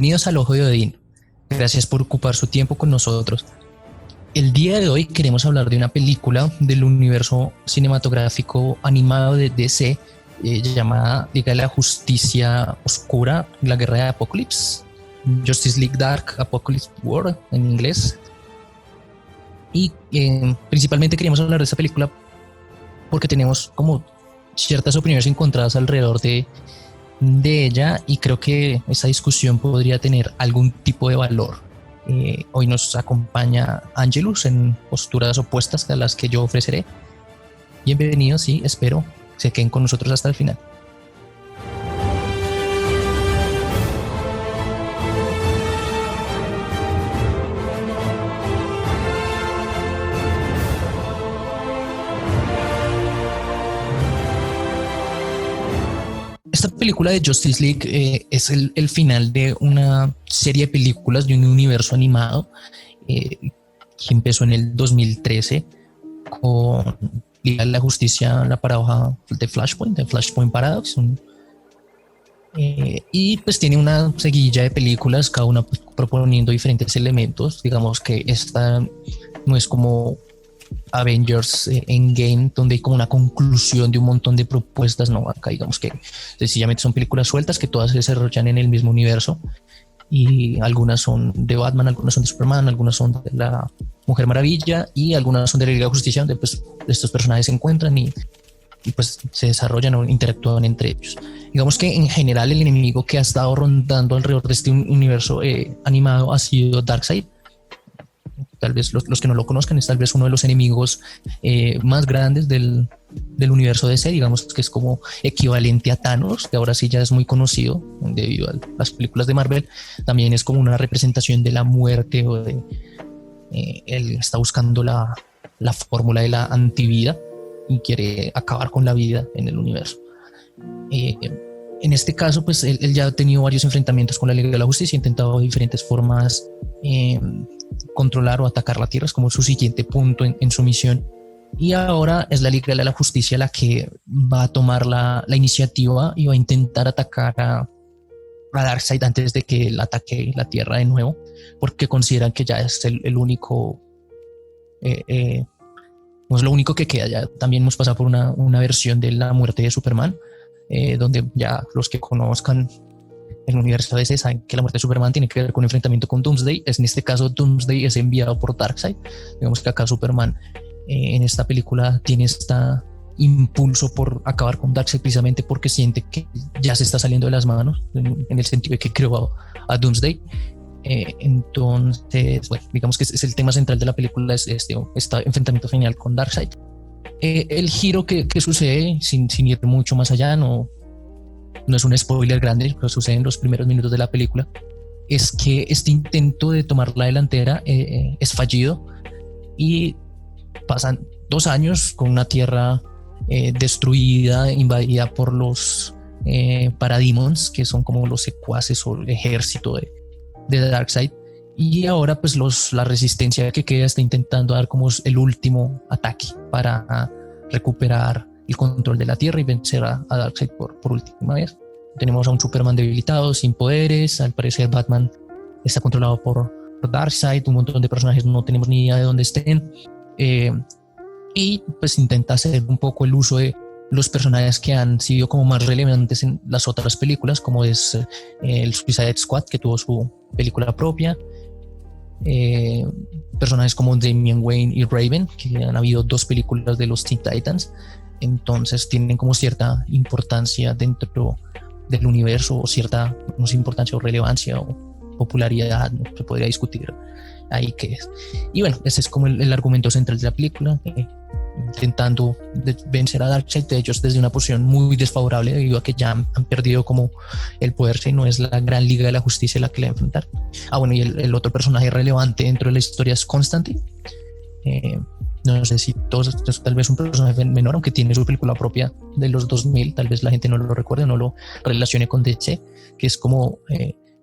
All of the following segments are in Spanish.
Bienvenidos al Ojo de Odín. Gracias por ocupar su tiempo con nosotros. El día de hoy queremos hablar de una película del universo cinematográfico animado de DC llamada Liga de la Justicia Oscura, la Guerra de Apocalipsis, Justice League Dark Apocalypse War en inglés. Y principalmente queríamos hablar de esta película porque tenemos como ciertas opiniones encontradas alrededor de ella, y creo que esa discusión podría tener algún tipo de valor. Hoy nos acompaña Angelus en posturas opuestas a las que yo ofreceré. Bienvenidos y espero se queden con nosotros hasta el final. Esta película de Justice League es el final de una serie de películas de un universo animado que empezó en el 2013 con Liga de la Justicia, la paradoja de Flashpoint, de Flashpoint Paradox. Y pues tiene una seguidilla de películas, cada una proponiendo diferentes elementos. Digamos que esta no es como Avengers Endgame, donde hay como una conclusión de un montón de propuestas. No, acá digamos que sencillamente son películas sueltas que todas se desarrollan en el mismo universo, y algunas son de Batman, algunas son de Superman, algunas son de la Mujer Maravilla y algunas son de la Liga de Justicia, donde pues estos personajes se encuentran y pues se desarrollan o interactúan entre ellos. Digamos que en general el enemigo que ha estado rondando alrededor de este universo animado ha sido Darkseid. Tal vez los que no lo conozcan, es tal vez uno de los enemigos más grandes del universo DC. Digamos que es como equivalente a Thanos, que ahora sí ya es muy conocido debido a las películas de Marvel. También es como una representación de la muerte, o de él está buscando la fórmula de la antivida y quiere acabar con la vida en el universo. En este caso, pues él ya ha tenido varios enfrentamientos con la Liga de la Justicia, ha intentado de diferentes formas controlar o atacar la Tierra, es como su siguiente punto en su misión. Y ahora es la Liga de la Justicia la que va a tomar la iniciativa y va a intentar atacar a Darkseid antes de que él ataque la Tierra de nuevo, porque consideran que ya es el único, no es lo único que queda. Ya también hemos pasado por una versión de la muerte de Superman, donde ya los que conozcan el universo DC saben que la muerte de Superman tiene que ver con un enfrentamiento con Doomsday. En este caso Doomsday es enviado por Darkseid. Digamos que acá Superman en esta película tiene este impulso por acabar con Darkseid precisamente porque siente que ya se está saliendo de las manos, en el sentido de que creó a Doomsday. Entonces, bueno, digamos que es el tema central de la película, es este enfrentamiento final con Darkseid. El giro que sucede, sin ir mucho más allá, no es un spoiler grande, pero sucede en los primeros minutos de la película, es que este intento de tomar la delantera es fallido, y pasan 2 años con una Tierra destruida, invadida por los Parademons, que son como los secuaces o el ejército de Darkseid. Y ahora pues la resistencia que queda está intentando dar como el último ataque para recuperar el control de la Tierra y vencer a Darkseid por última vez. Tenemos a un Superman debilitado, sin poderes. Al parecer Batman está controlado por Darkseid. Un montón de personajes no tenemos ni idea de dónde estén. Y pues intenta hacer un poco el uso de los personajes que han sido como más relevantes en las otras películas, como es el Suicide Squad, que tuvo su película propia. Personajes como Damian Wayne y Raven, que han habido 2 películas de los Teen Titans. Entonces tienen como cierta importancia dentro del universo, o cierta, no sé, importancia o relevancia o popularidad, ¿no? Se podría discutir ahí qué es. Y bueno, ese es como el argumento central de la película, intentando vencer a Darkseid, de ellos desde una posición muy desfavorable debido a que ya han perdido como el poder, si no es la gran Liga de la Justicia la que le va a enfrentar. Bueno, y el otro personaje relevante dentro de la historia es Constantine. No sé si todos, tal vez un personaje menor, aunque tiene su película propia de los 2000, tal vez la gente no lo recuerde, no lo relacione con DC, que es como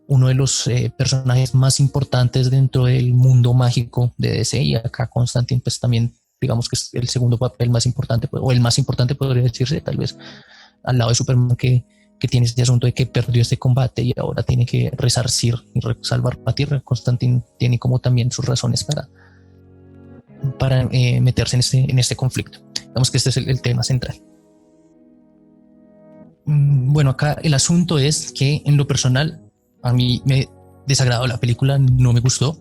uno de los personajes más importantes dentro del mundo mágico de DC. Y acá Constantine pues también digamos que es el segundo papel más importante, o el más importante podría decirse, tal vez al lado de Superman, que que tiene este asunto de que perdió este combate y ahora tiene que resarcir y salvar la tierra. Constantine tiene como también sus razones para meterse en este conflicto. Digamos que este es el tema central. Bueno, acá el asunto es que en lo personal a mí me desagradó la película, no me gustó.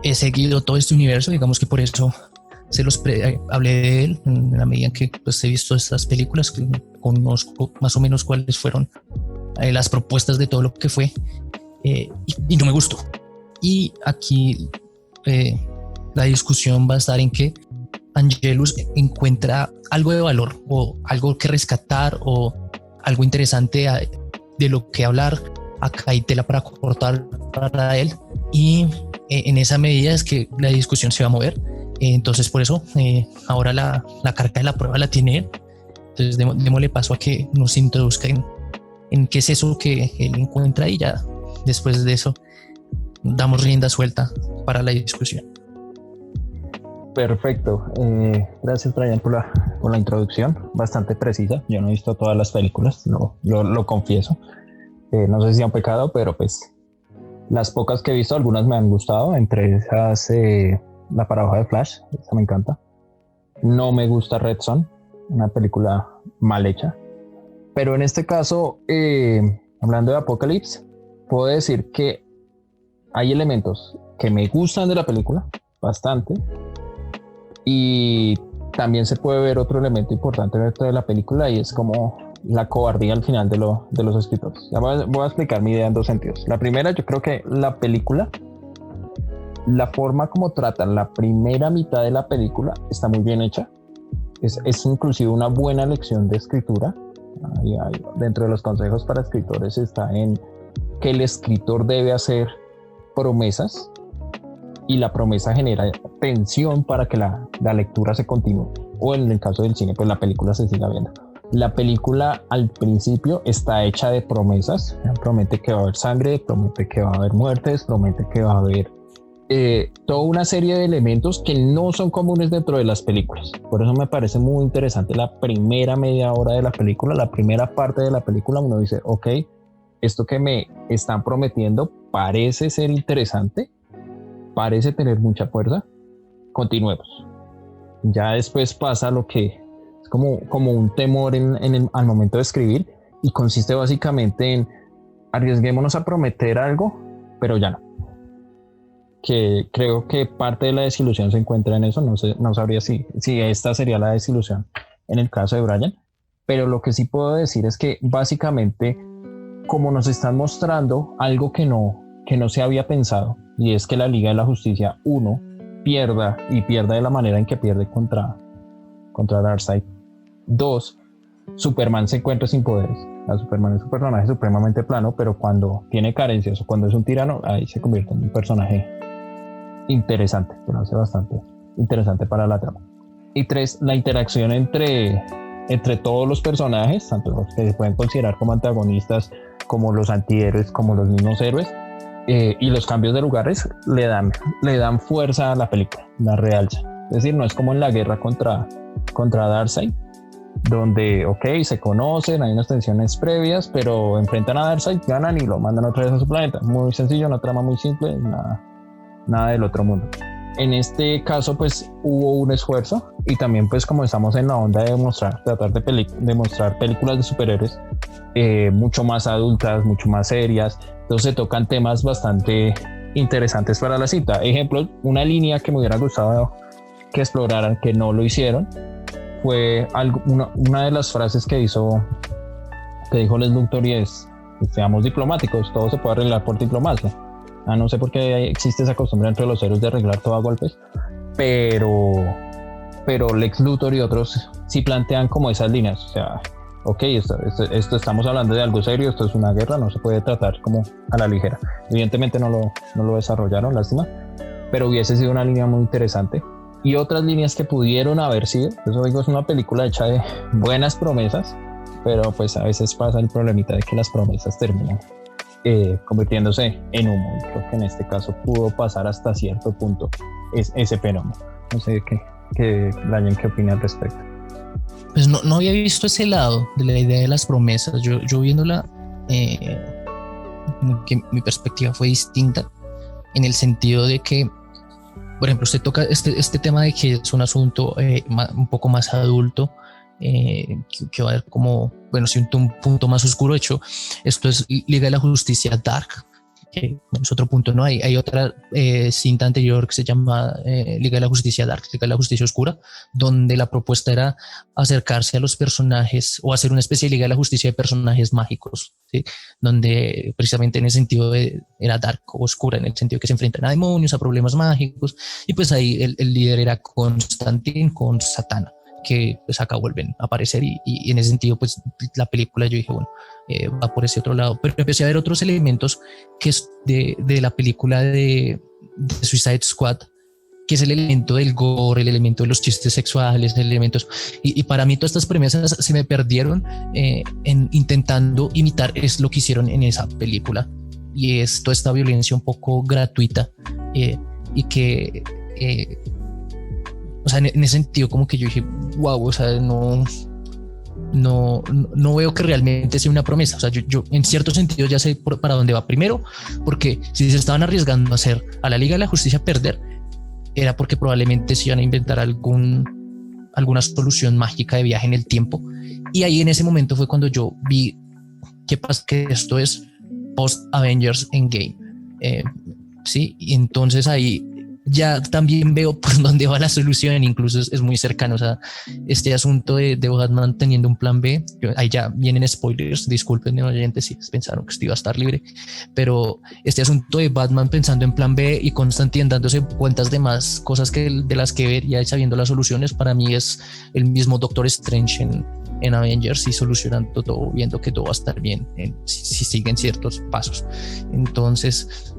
He seguido todo este universo, digamos que por eso hablé de él en la medida en que pues, he visto estas películas, que conozco más o menos cuáles fueron las propuestas de todo lo que fue, y no me gustó. Y aquí la discusión va a estar en que Angelus encuentra algo de valor o algo que rescatar o algo interesante de lo que hablar. Acá hay tela para cortar para él, y en esa medida es que la discusión se va a mover. Entonces por eso ahora la carga de la prueba la tiene él. Entonces démosle paso a que nos introduzca en qué es eso que él encuentra, y ya después de eso damos rienda suelta para la discusión. Perfecto, gracias Brian por la introducción, bastante precisa. Yo no he visto todas las películas, lo confieso, no sé si sea un pecado, pero pues las pocas que he visto, algunas me han gustado, entre esas La paradoja de Flash, esa me encanta. No me gusta Red Son, una película mal hecha, pero en este caso, hablando de Apocalypse, puedo decir que hay elementos que me gustan de la película bastante, y también se puede ver otro elemento importante dentro de la película, y es como la cobardía al final de los escritores. Ya voy a explicar mi idea en dos sentidos. La primera, yo creo que la película, la forma como tratan la primera mitad de la película está muy bien hecha. Es inclusive una buena lección de escritura. Dentro de los consejos para escritores está en que el escritor debe hacer promesas, y la promesa genera tensión para que la lectura se continúe, o en el caso del cine, pues la película se siga viendo. La película al principio está hecha de promesas, promete que va a haber sangre, promete que va a haber muertes, promete que va a haber toda una serie de elementos que no son comunes dentro de las películas. Por eso me parece muy interesante la primera media hora de la película, la primera parte de la película. Uno dice, ok, esto que me están prometiendo parece ser interesante, parece tener mucha fuerza, continuemos. Ya después pasa lo que es como un temor al momento de escribir, y consiste básicamente en arriesguémonos a prometer algo, pero ya no. Que creo que parte de la desilusión se encuentra en eso. No sabría si esta sería la desilusión en el caso de Brian, pero lo que sí puedo decir es que básicamente, como nos están mostrando algo que no se había pensado, y es que la Liga de la Justicia, uno, pierda de la manera en que pierde contra Darkseid. Dos, Superman se encuentra sin poderes. Superman es un personaje supremamente plano, pero cuando tiene carencias o cuando es un tirano, ahí se convierte en un personaje interesante, que lo hace bastante interesante para la trama. Y tres, la interacción entre todos los personajes, tanto los que se pueden considerar como antagonistas, como los antihéroes, como los mismos héroes, y los cambios de lugares le dan fuerza a la película, la realza. Es decir, no es como en la guerra contra Darkseid, donde se conocen, hay unas tensiones previas, pero enfrentan a Darkseid, ganan y lo mandan otra vez a su planeta. Muy sencillo, una trama muy simple, nada del otro mundo. En este caso pues hubo un esfuerzo, y también pues como estamos en la onda de tratar de mostrar películas de superhéroes mucho más adultas, mucho más serias, entonces se tocan temas bastante interesantes para la cita. Ejemplo, una línea que me hubiera gustado que exploraran, que no lo hicieron, fue una de las frases que dijo Lex Luthor, y es: seamos diplomáticos, todo se puede arreglar por diplomacia. No sé por qué existe esa costumbre entre los héroes de arreglar todo a golpes, pero Lex Luthor y otros sí plantean como esas líneas. O sea, esto estamos hablando de algo serio, esto es una guerra, no se puede tratar como a la ligera. Evidentemente no lo desarrollaron, lástima, pero hubiese sido una línea muy interesante. Y otras líneas que pudieron haber sido, eso digo, es una película hecha de buenas promesas, pero pues a veces pasa el problemita de que las promesas terminan convirtiéndose en humo. Creo que en este caso pudo pasar hasta cierto punto ese fenómeno. No sé Brian, ¿qué opina al respecto? Pues no había visto ese lado de la idea de las promesas. Yo viéndola, como que mi perspectiva fue distinta en el sentido de que, por ejemplo, usted toca este tema de que es un asunto un poco más adulto, que va a haber como, bueno, sí, un punto más oscuro. De hecho, esto es Liga de la Justicia Dark, que es otro punto, ¿no? Hay otra cinta anterior que se llama Liga de la Justicia Dark, Liga de la Justicia Oscura, donde la propuesta era acercarse a los personajes o hacer una especie de Liga de la Justicia de personajes mágicos, ¿sí? Donde precisamente en ese sentido era dark o oscura, en el sentido que se enfrentan a demonios, a problemas mágicos, y pues ahí el líder era Constantine con Satana, que pues acá vuelven a aparecer y en ese sentido pues la película yo dije, bueno, va por ese otro lado, pero empecé a ver otros elementos que es de la película de Suicide Squad, que es el elemento del gore, el elemento de los chistes sexuales, elementos, y para mí todas estas premisas se me perdieron en intentando imitar es lo que hicieron en esa película, y es toda esta violencia un poco gratuita, y que o sea, en ese sentido como que yo dije, wow, o sea, no veo que realmente sea una promesa. O sea, yo en cierto sentido ya sé para dónde va. Primero, porque si se estaban arriesgando a hacer a la Liga de la Justicia perder, era porque probablemente se iban a inventar alguna solución mágica de viaje en el tiempo. Y ahí en ese momento fue cuando yo vi que esto es post Avengers Endgame. Sí, y entonces ahí ya también veo por dónde va la solución, incluso es muy cercano. O sea, este asunto de Batman teniendo un plan B, ahí ya vienen spoilers, disculpen oyentes si pensaron que esto iba a estar libre, pero este asunto de Batman pensando en plan B y Constantine dándose cuentas de más cosas de las que ver, ya sabiendo las soluciones, para mí es el mismo Doctor Strange en Avengers, y solucionando todo, viendo que todo va a estar bien si siguen ciertos pasos. Entonces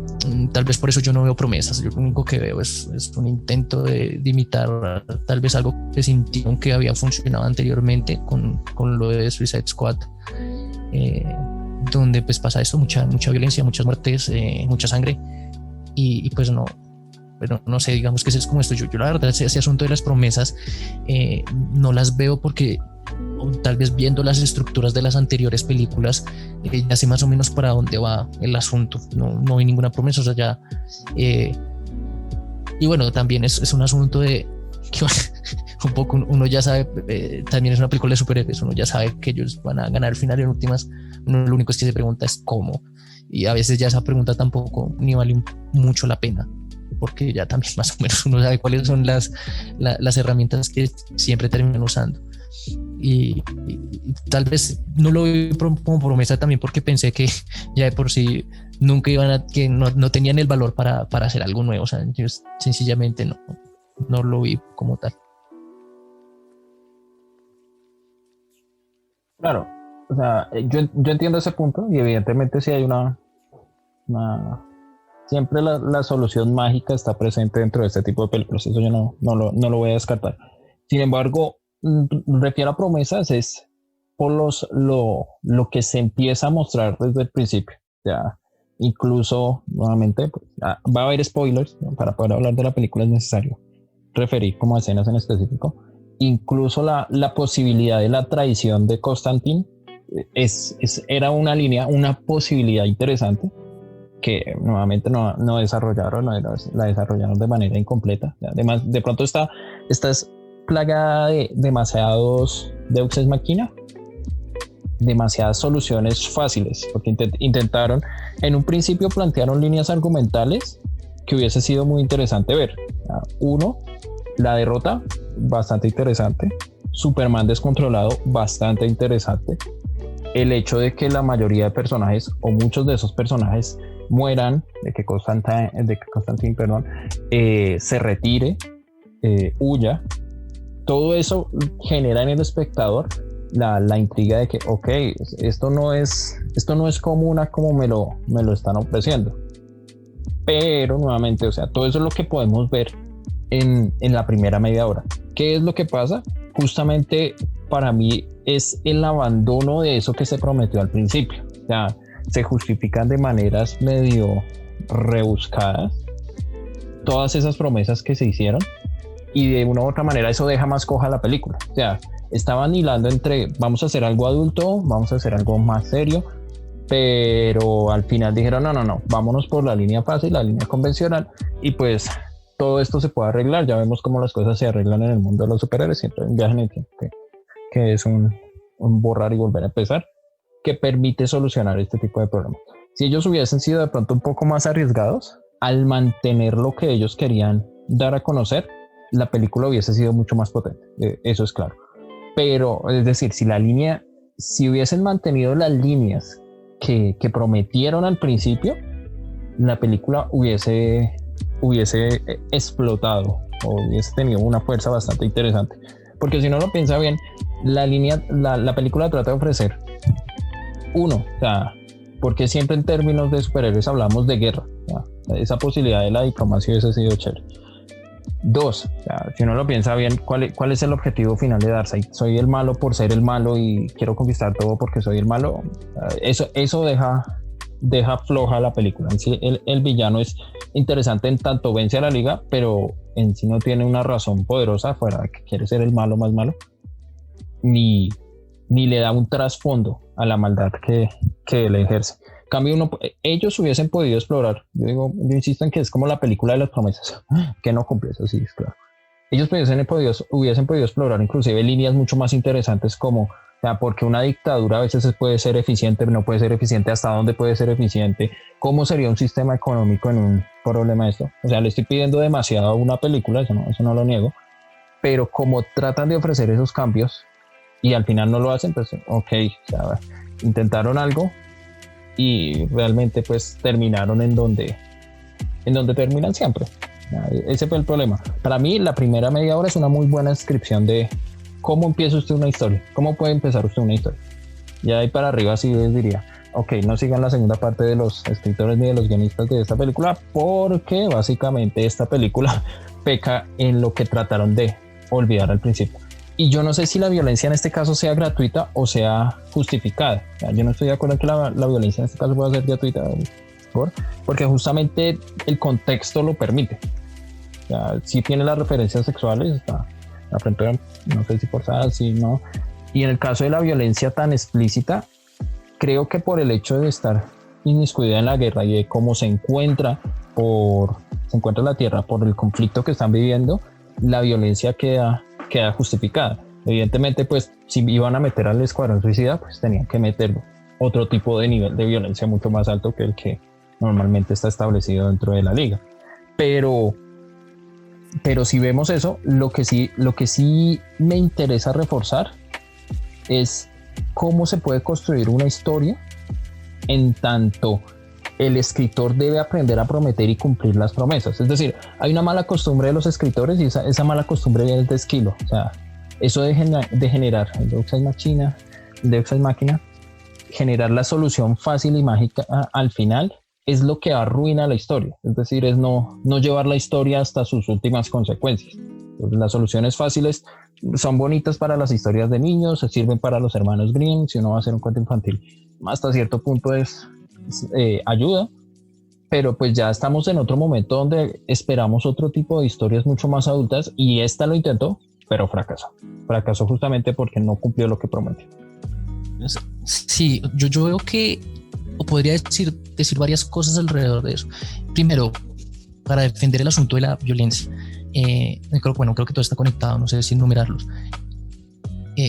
tal vez por eso yo no veo promesas. Yo lo único que veo es un intento de imitar tal vez algo que sintieron que había funcionado anteriormente con lo de Suicide Squad, donde pues pasa esto, mucha violencia, muchas muertes, mucha sangre, y pues no, pero no sé, digamos que es como esto. Yo la verdad ese asunto de las promesas no las veo porque tal vez viendo las estructuras de las anteriores películas ya sé más o menos para dónde va el asunto. No hay ninguna promesa, o sea, ya y bueno, también es un asunto de que un poco uno ya sabe, también es una película de superhéroes, uno ya sabe que ellos van a ganar al final, y en últimas uno lo único que se pregunta es cómo, y a veces ya esa pregunta tampoco ni vale mucho la pena, porque ya también más o menos uno sabe cuáles son las herramientas que siempre terminan usando. Y tal vez no lo veo como promesa también porque pensé que ya de por sí nunca que no tenían el valor para hacer algo nuevo. O sea, yo sencillamente no lo vi como tal. Claro, o sea, yo entiendo ese punto, y evidentemente si hay una siempre la solución mágica está presente dentro de este tipo de películas, eso yo no lo voy a descartar. Sin embargo, refiero a promesas es por lo que se empieza a mostrar desde el principio. Ya, incluso nuevamente pues, va a haber spoilers, ¿no? Para poder hablar de la película es necesario referir como escenas en específico. Incluso la posibilidad de la traición de Constantine era una posibilidad interesante que nuevamente no desarrollaron, la desarrollaron de manera incompleta. Además, de pronto esta es plagada de demasiados Deus Ex Machina, demasiadas soluciones fáciles, porque intentaron, en un principio plantearon líneas argumentales que hubiese sido muy interesante ver. Uno, la derrota, bastante interesante. Superman descontrolado, bastante interesante. El hecho de que la mayoría de personajes, o muchos de esos personajes, mueran, de que Constantine se retire, huya. Todo eso genera en el espectador la intriga de que, ok, esto no es común como me lo están ofreciendo. Pero nuevamente, o sea, todo eso es lo que podemos ver en la primera media hora. ¿Qué es lo que pasa? Justamente para mí es el abandono de eso que se prometió al principio. O sea, se justifican de maneras medio rebuscadas todas esas promesas que se hicieron, y de una u otra manera eso deja más coja la película. O sea, estaban hilando entre vamos a hacer algo adulto, vamos a hacer algo más serio, pero al final dijeron no, vámonos por la línea fácil, la línea convencional, y pues todo esto se puede arreglar. Ya vemos cómo las cosas se arreglan en el mundo de los superhéroes, siempre hay un viaje en el tiempo que es un borrar y volver a empezar, que permite solucionar este tipo de problemas. Si ellos hubiesen sido de pronto un poco más arriesgados al mantener lo que ellos querían dar a conocer, la película hubiese sido mucho más potente, eso es claro. Pero es decir, si hubiesen mantenido las líneas que prometieron al principio, la película hubiese explotado o hubiese tenido una fuerza bastante interesante. Porque si no lo piensa bien, la película trata de ofrecer uno, o sea, porque siempre en términos de superhéroes hablamos de guerra, ¿ya? Esa posibilidad de la diplomacia hubiese sido chévere. Dos, o sea, si uno lo piensa bien, ¿cuál es el objetivo final de Darkseid? ¿Soy el malo por ser el malo y quiero conquistar todo porque soy el malo? Eso deja floja la película. En sí, el villano es interesante en tanto vence a la liga, pero en sí no tiene una razón poderosa fuera de que quiere ser el malo más malo, ni le da un trasfondo a la maldad que él ejerce. En cambio, ellos hubiesen podido explorar, yo insisto en que es como la película de las promesas, que no cumple, eso sí, es claro. Ellos hubiesen podido explorar inclusive líneas mucho más interesantes como, o sea, porque una dictadura a veces puede ser eficiente, no puede ser eficiente, hasta dónde puede ser eficiente, cómo sería un sistema económico en un problema de esto. O sea, le estoy pidiendo demasiado a una película, eso no lo niego, pero como tratan de ofrecer esos cambios y al final no lo hacen, pues ok, o sea, intentaron algo y realmente pues terminaron en donde terminan siempre. Ese fue el problema. Para mí la primera media hora es una muy buena descripción de cómo empieza usted una historia, cómo puede empezar usted una historia. Ya de ahí para arriba sí les diría, ok, no sigan la segunda parte de los escritores ni de los guionistas de esta película, porque básicamente esta película peca en lo que trataron de olvidar al principio. Y yo no sé si la violencia en este caso sea gratuita o sea justificada. O sea, yo no estoy de acuerdo en que la violencia en este caso pueda ser gratuita, porque justamente el contexto lo permite. O sea, si tiene las referencias sexuales, la frente, no sé si forzadas, si no. Y en el caso de la violencia tan explícita, creo que por el hecho de estar inmiscuida en la guerra y de cómo se encuentra la tierra por el conflicto que están viviendo, la violencia queda justificada. Evidentemente, pues si iban a meter al escuadrón suicida, pues tenían que meter otro tipo de nivel de violencia mucho más alto que el que normalmente está establecido dentro de la liga. Pero si vemos eso, lo que sí me interesa reforzar es cómo se puede construir una historia en tanto el escritor debe aprender a prometer y cumplir las promesas. Es decir, hay una mala costumbre de los escritores y esa mala costumbre viene de Esquilo. O sea, eso de generar el Deus Ex Machina, generar la solución fácil y mágica al final es lo que arruina la historia. Es decir, es no llevar la historia hasta sus últimas consecuencias. Entonces, las soluciones fáciles son bonitas para las historias de niños, se sirven para los hermanos Grimm, si uno va a hacer un cuento infantil. Hasta cierto punto ayuda, pero pues ya estamos en otro momento donde esperamos otro tipo de historias mucho más adultas y esta lo intentó, pero fracasó justamente porque no cumplió lo que prometió. Sí, yo veo que o podría decir varias cosas alrededor de eso. Primero, para defender el asunto de la violencia, creo que todo está conectado, no sé si enumerarlos.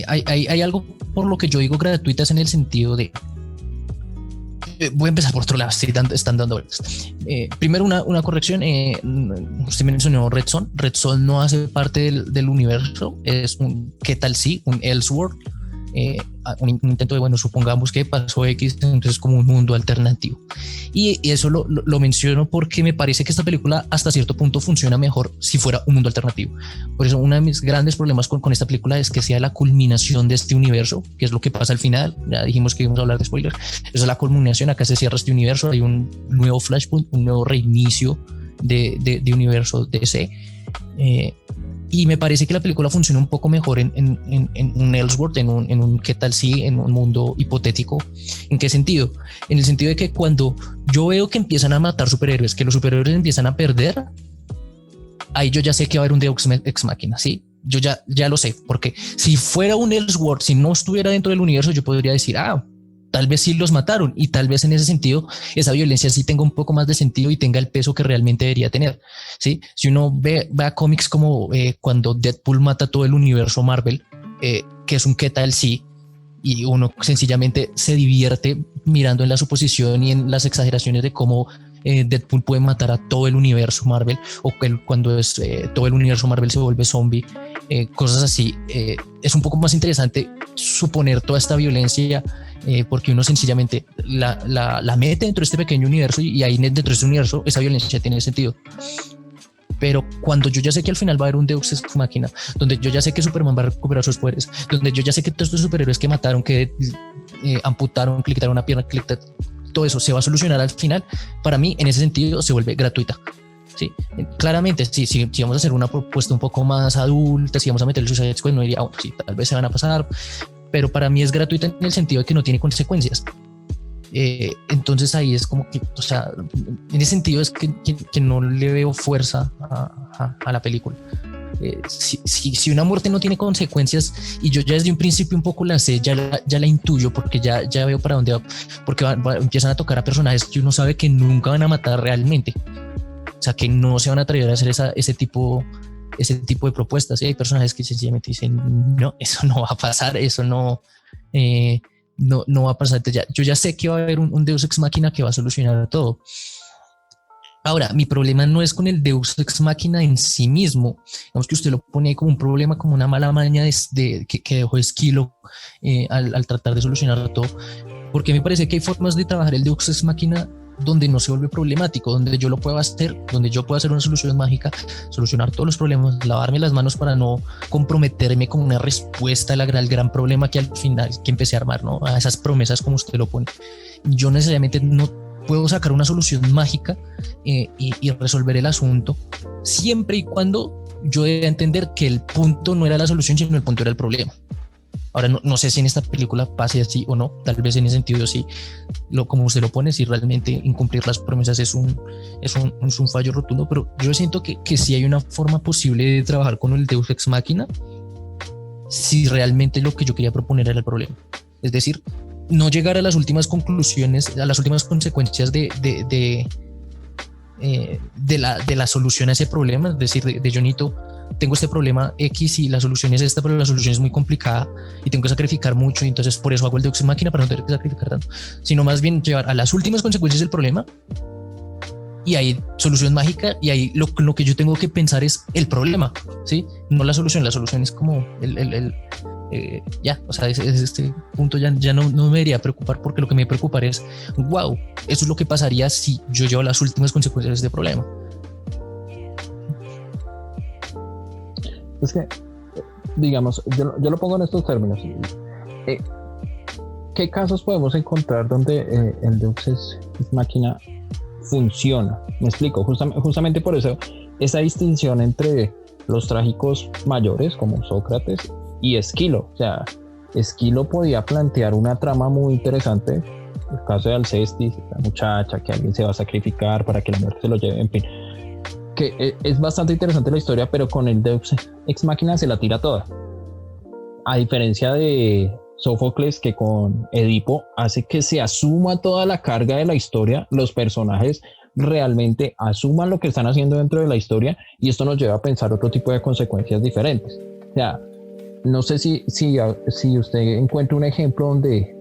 Hay algo por lo que yo digo gratuitas en el sentido de voy a empezar por otro lado, están dando vueltas. Primero una corrección, usted mencionó Red Son. Red Son no hace parte del universo, es un ¿qué tal sí? Un Elseworld, un intento de, bueno, supongamos que pasó X, entonces como un mundo alternativo. Y eso lo menciono porque me parece que esta película hasta cierto punto funciona mejor si fuera un mundo alternativo. Por eso uno de mis grandes problemas con esta película es que sea la culminación de este universo, que es lo que pasa al final. Ya dijimos que íbamos a hablar de spoilers. Esa es la culminación, acá se cierra este universo, hay un nuevo Flashpoint, un nuevo reinicio de universo DC. Y me parece que la película funciona un poco mejor en un Elseworld, en un qué tal si, en un mundo hipotético. ¿En qué sentido? En el sentido de que cuando yo veo que empiezan a matar superhéroes, que los superhéroes empiezan a perder, ahí yo ya sé que va a haber un Deus Ex Machina, ¿sí? ya lo sé, porque si fuera un Elseworld, si no estuviera dentro del universo, yo podría decir, tal vez sí los mataron, y tal vez en ese sentido esa violencia sí tenga un poco más de sentido y tenga el peso que realmente debería tener, ¿sí? Si uno ve a cómics como cuando Deadpool mata todo el universo Marvel, que es un qué tal sí, y uno sencillamente se divierte mirando en la suposición y en las exageraciones de cómo Deadpool puede matar a todo el universo Marvel, o cuando todo el universo Marvel se vuelve zombie, cosas así. Es un poco más interesante suponer toda esta violencia, porque uno sencillamente la mete dentro de este pequeño universo, y ahí dentro de este universo esa violencia tiene sentido. Pero cuando yo ya sé que al final va a haber un Deus Ex Machina, donde yo ya sé que Superman va a recuperar sus poderes, donde yo ya sé que todos estos superhéroes que mataron, que amputaron, que le quitaron una pierna, todo eso se va a solucionar al final, para mí en ese sentido se vuelve gratuita. Sí, claramente, si vamos a hacer una propuesta un poco más adulta, si vamos a meter el Suicide Squad, no diría, sí, tal vez se van a pasar, pero para mí es gratuita en el sentido de que no tiene consecuencias. Entonces ahí es como que, o sea, en ese sentido es que no le veo fuerza a la película. Si una muerte no tiene consecuencias, y yo ya desde un principio un poco la sé, ya la intuyo, porque ya veo para dónde va, porque empiezan a tocar a personajes que uno sabe que nunca van a matar realmente, o sea, que no se van a atrever a hacer ese tipo de propuestas. Y hay personajes que sencillamente dicen, no, eso no va a pasar, eso no va a pasar. Yo ya sé que va a haber un Deus Ex Machina que va a solucionar todo. Ahora, mi problema no es con el Deus Ex Machina en sí mismo. Digamos que usted lo pone ahí como un problema, como una mala maña que dejó Esquilo al tratar de solucionar todo. Porque me parece que hay formas de trabajar el Deus Ex Machina donde no se vuelve problemático, donde yo lo puedo hacer, donde yo puedo hacer una solución mágica, solucionar todos los problemas, lavarme las manos para no comprometerme con una respuesta al gran problema que al final que empecé a armar, ¿no? A esas promesas como usted lo pone. Yo necesariamente no puedo sacar una solución mágica y resolver el asunto, siempre y cuando yo deba entender que el punto no era la solución, sino el punto era el problema. Ahora no sé si en esta película pase así o no, tal vez en ese sentido sí, como usted lo pone, si realmente incumplir las promesas es un fallo rotundo, pero yo siento que sí hay una forma posible de trabajar con el Deus Ex Machina si realmente lo que yo quería proponer era el problema. Es decir, no llegar a las últimas conclusiones, a las últimas consecuencias de la solución a ese problema, es decir, de yo tengo este problema X y la solución es esta, pero la solución es muy complicada y tengo que sacrificar mucho, y entonces por eso hago el Deus Ex Machina, para no tener que sacrificar tanto, sino más bien llevar a las últimas consecuencias del problema, y ahí solución mágica, y ahí lo que yo tengo que pensar es el problema, ¿sí? No la solución es como ya, o sea, este punto ya no me debería preocupar, porque lo que me preocupar es, wow, eso es lo que pasaría si yo llevo las últimas consecuencias de este problema. Es que, digamos, yo lo pongo en estos términos. ¿Qué casos podemos encontrar donde el Deus Ex Machina funciona? Me explico, justamente por eso, esa distinción entre los trágicos mayores como Sócrates y Esquilo. O sea, Esquilo podía plantear una trama muy interesante, el caso de Alcestis, la muchacha, que alguien se va a sacrificar para que la muerte se lo lleve, en fin, que es bastante interesante la historia, pero con el Deus Ex Machina se la tira toda. A diferencia de Sófocles, que con Edipo hace que se asuma toda la carga de la historia, los personajes realmente asuman lo que están haciendo dentro de la historia, y esto nos lleva a pensar otro tipo de consecuencias diferentes. O sea, no sé si usted encuentra un ejemplo donde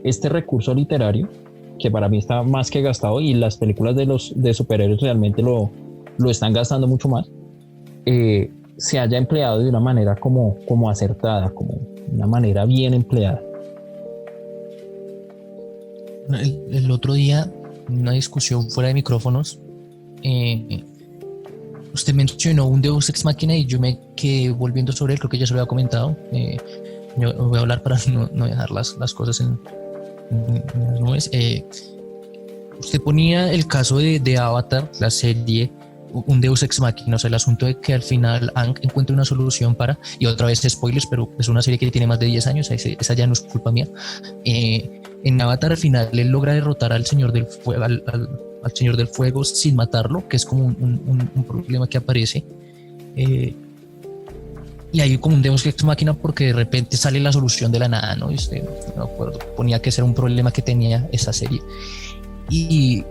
este recurso literario, que para mí está más que gastado, y las películas de superhéroes realmente lo están gastando mucho más, se haya empleado de una manera como acertada, como una manera bien empleada. El otro día, en una discusión fuera de micrófonos, usted mencionó un Deus Ex Machina y yo me quedé volviendo sobre él, creo que ya se lo había comentado. Yo voy a hablar para no dejar las cosas en las nubes. Usted ponía el caso de Avatar, la serie, un Deus Ex Machina, o sea, el asunto de que al final Aang encuentre una solución y otra vez spoilers, pero es una serie que tiene más de 10 años, esa ya no es culpa mía. En Avatar al final él logra derrotar al Señor del Fuego, al Señor del Fuego sin matarlo, que es como un problema que aparece. y hay como un Deus Ex Machina porque de repente sale la solución de la nada, ¿no? Y usted, no me acuerdo, ponía que ese era un problema que tenía esa serie. Y,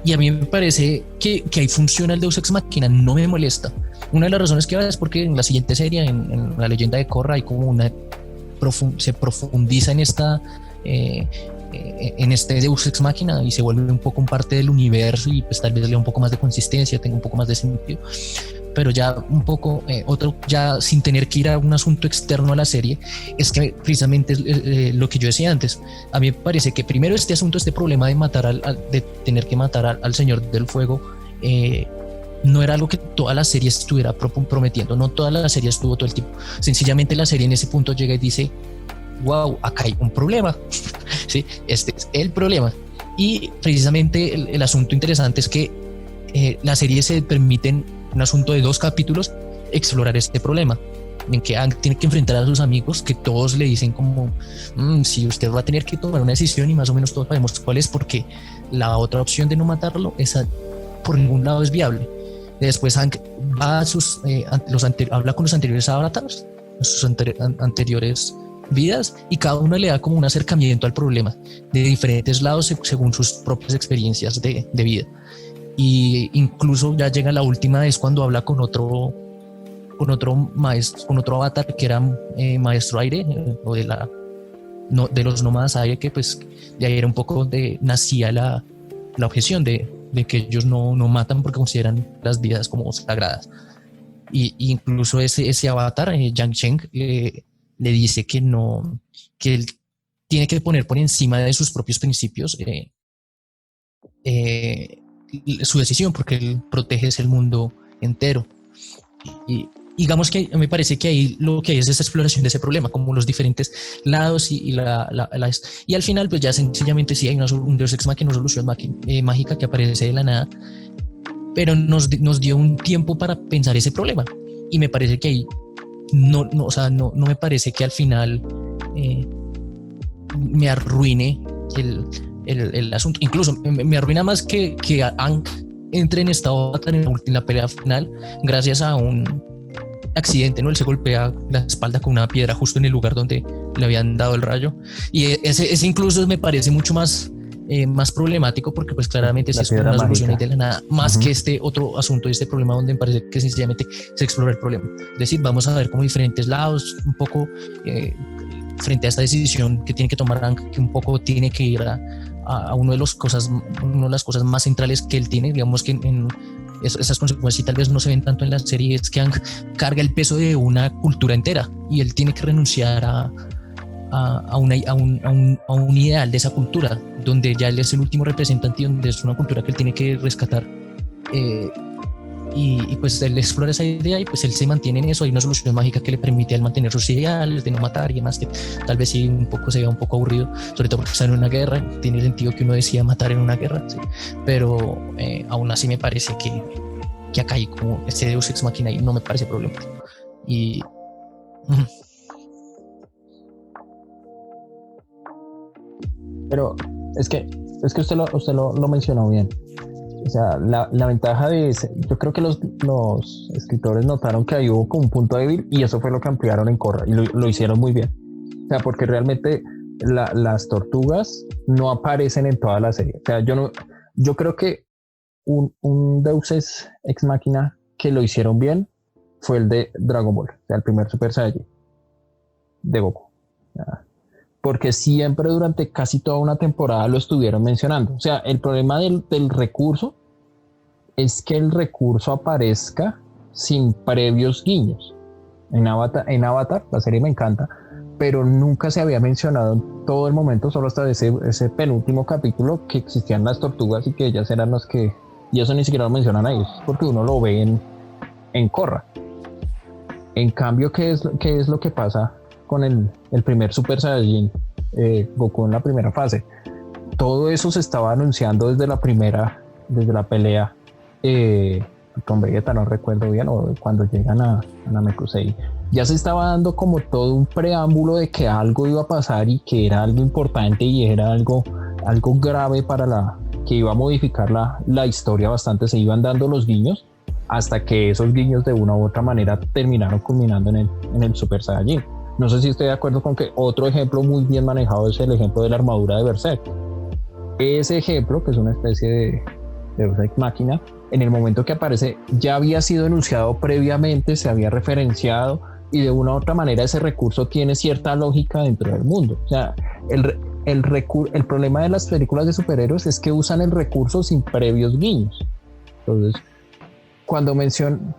y a mí me parece que ahí funciona el Deus Ex Machina, no me molesta. Una de las razones que va es porque en la siguiente serie, en la leyenda de Korra, hay como se profundiza en este Deus Ex Machina y se vuelve un poco parte del universo y pues tal vez le da un poco más de consistencia, tenga un poco más de sentido, pero ya un poco otro, ya sin tener que ir a un asunto externo a la serie, es que precisamente lo que yo decía antes, a mí me parece que primero este problema de de tener que matar al Señor del Fuego, no era algo que toda la serie estuviera prometiendo, no toda la serie estuvo todo el tiempo, sencillamente la serie en ese punto llega y dice, wow, acá hay un problema. ¿Sí? Este es el problema. Y precisamente el asunto interesante es que la serie se permite en un asunto de 2 capítulos explorar este problema, en que Aang tiene que enfrentar a sus amigos que todos le dicen como si usted va a tener que tomar una decisión y más o menos todos sabemos cuál es, porque la otra opción de no matarlo por ningún lado es viable. Después Aang va a habla con los anteriores avatars, sus anteriores vidas, y cada uno le da como un acercamiento al problema de diferentes lados según sus propias experiencias de vida. Y incluso ya llega la última vez cuando habla con otro maestro, con otro avatar que era maestro aire, o de los nómadas aire, que pues de ahí era un poco donde nacía la objeción de que ellos no matan porque consideran las vidas como sagradas. Y incluso ese avatar, Yang Cheng, le dice que él tiene que poner por encima de sus propios principios su decisión, porque él protege el mundo entero. Y digamos que me parece que ahí lo que hay es esa exploración de ese problema, como los diferentes lados y al final pues ya sencillamente sí hay un Deus Ex Machina, una solución mágica que aparece de la nada, pero nos dio un tiempo para pensar ese problema, y me parece que ahí no me parece que al final me arruine el asunto. Incluso me arruina más que Aang entre en estado en la pelea final gracias a un accidente, ¿no? Él se golpea la espalda con una piedra justo en el lugar donde le habían dado el rayo, y ese incluso me parece mucho más problemático, porque pues claramente si es una solución de la nada, más que este otro asunto y este problema donde me parece que sencillamente se explora el problema. Es decir, vamos a ver como diferentes lados, un poco frente a esta decisión que tiene que tomar Aang, que un poco tiene que ir a una de las cosas más centrales que él tiene, digamos que en esas consecuencias tal vez no se ven tanto en la serie, es que Aang carga el peso de una cultura entera y él tiene que renunciar a un ideal de esa cultura, donde ya él es el último representante, donde es una cultura que él tiene que rescatar, y pues él explora esa idea y pues él se mantiene en eso. Hay una solución mágica que le permite a él mantener sus ideales de no matar y demás, que tal vez sí se vea un poco aburrido, sobre todo porque está en una guerra. Tiene sentido que uno decida matar en una guerra, ¿sí? Pero aún así me parece que acá hay como ese Deus Ex Machina y no me parece problemático. Y pero es que usted lo mencionó bien. O sea, la ventaja de ese, yo creo que los escritores notaron que ahí hubo como un punto débil, y eso fue lo que ampliaron en Korra, y lo hicieron muy bien. O sea, porque realmente las tortugas no aparecen en toda la serie. O sea, yo creo que un Deus Ex Machina que lo hicieron bien fue el de Dragon Ball, o sea, el primer Super Saiyajin de Goku. O sea, porque siempre durante casi toda una temporada lo estuvieron mencionando. O sea, el problema del recurso es que el recurso aparezca sin previos guiños. En Avatar, la serie me encanta, pero nunca se había mencionado en todo el momento, solo hasta ese penúltimo capítulo, que existían las tortugas y que ellas eran las que... Y eso ni siquiera lo mencionan a ellos, porque uno lo ve en Korra. En cambio, ¿qué es lo que pasa con el primer Super Saiyajin, Goku en la primera fase? Todo eso se estaba anunciando desde la pelea con Vegeta, no recuerdo bien, o cuando llegan a Namekusei. Ya se estaba dando como todo un preámbulo de que algo iba a pasar y que era algo importante y era algo grave que iba a modificar la historia bastante. Se iban dando los guiños, hasta que esos guiños de una u otra manera terminaron culminando en el Super Saiyajin. No sé si estoy de acuerdo con que otro ejemplo muy bien manejado es el ejemplo de la armadura de Berserk. Ese ejemplo, que es una especie de Berserk máquina, en el momento que aparece ya había sido enunciado previamente, se había referenciado, y de una u otra manera ese recurso tiene cierta lógica dentro del mundo. O sea, el problema de las películas de superhéroes es que usan el recurso sin previos guiños. Entonces, cuando mencionan...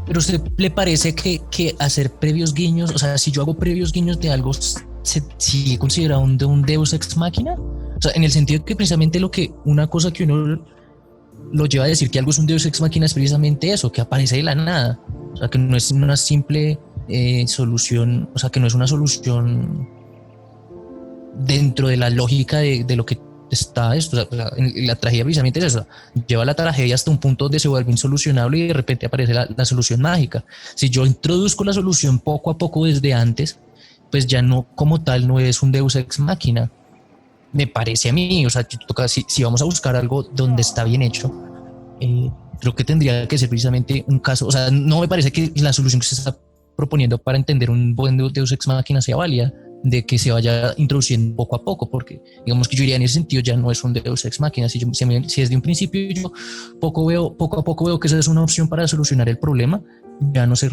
Pero ¿usted le parece que hacer previos guiños, o sea, si yo hago previos guiños de algo, se sigue considerado un Deus Ex Machina? O sea, en el sentido de que precisamente una cosa que uno lo lleva a decir que algo es un Deus Ex Machina es precisamente eso, que aparece de la nada. O sea, que no es una simple solución, o sea, que no es una solución dentro de la lógica de lo que está esto. O sea, la tragedia precisamente es eso, lleva la tragedia hasta un punto donde se vuelve insolucionable y de repente aparece la solución mágica. Si yo introduzco la solución poco a poco desde antes, pues ya no, como tal, no es un Deus Ex Machina, me parece a mí. O sea, si vamos a buscar algo donde está bien hecho, creo que tendría que ser precisamente un caso. O sea, no me parece que la solución que se está proponiendo para entender un buen Deus Ex Machina sea válida, de que se vaya introduciendo poco a poco, porque digamos que yo diría en ese sentido ya no es un Deus Ex Machina. Si desde un principio yo poco a poco veo que esa es una opción para solucionar el problema, ya no se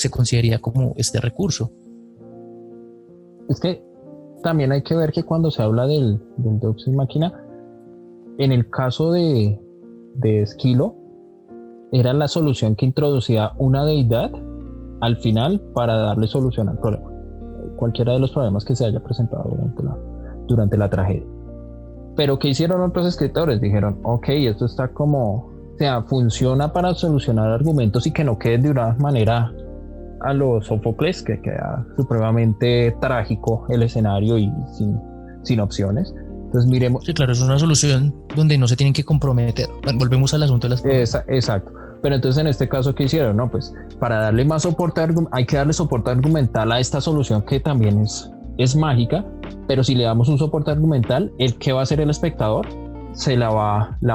consideraría como este recurso. Es que también hay que ver que cuando se habla del Deus Ex Machina, en el caso de Esquilo, era la solución que introducía una deidad al final para darle solución al problema, cualquiera de los problemas que se haya presentado durante la tragedia. Pero ¿qué hicieron otros escritores? Dijeron, ok, esto está como, o sea, funciona para solucionar argumentos y que no quede de una manera a los Sófocles, que queda supremamente trágico el escenario y sin opciones. Entonces miremos. Sí, claro, es una solución donde no se tienen que comprometer. Bueno, volvemos al asunto de las pruebas. Exacto. Pero entonces en este caso, ¿qué hicieron? No, pues para darle más soporte, hay que darle soporte argumental a esta solución que también es mágica, pero si le damos un soporte argumental, el que va a hacer el espectador la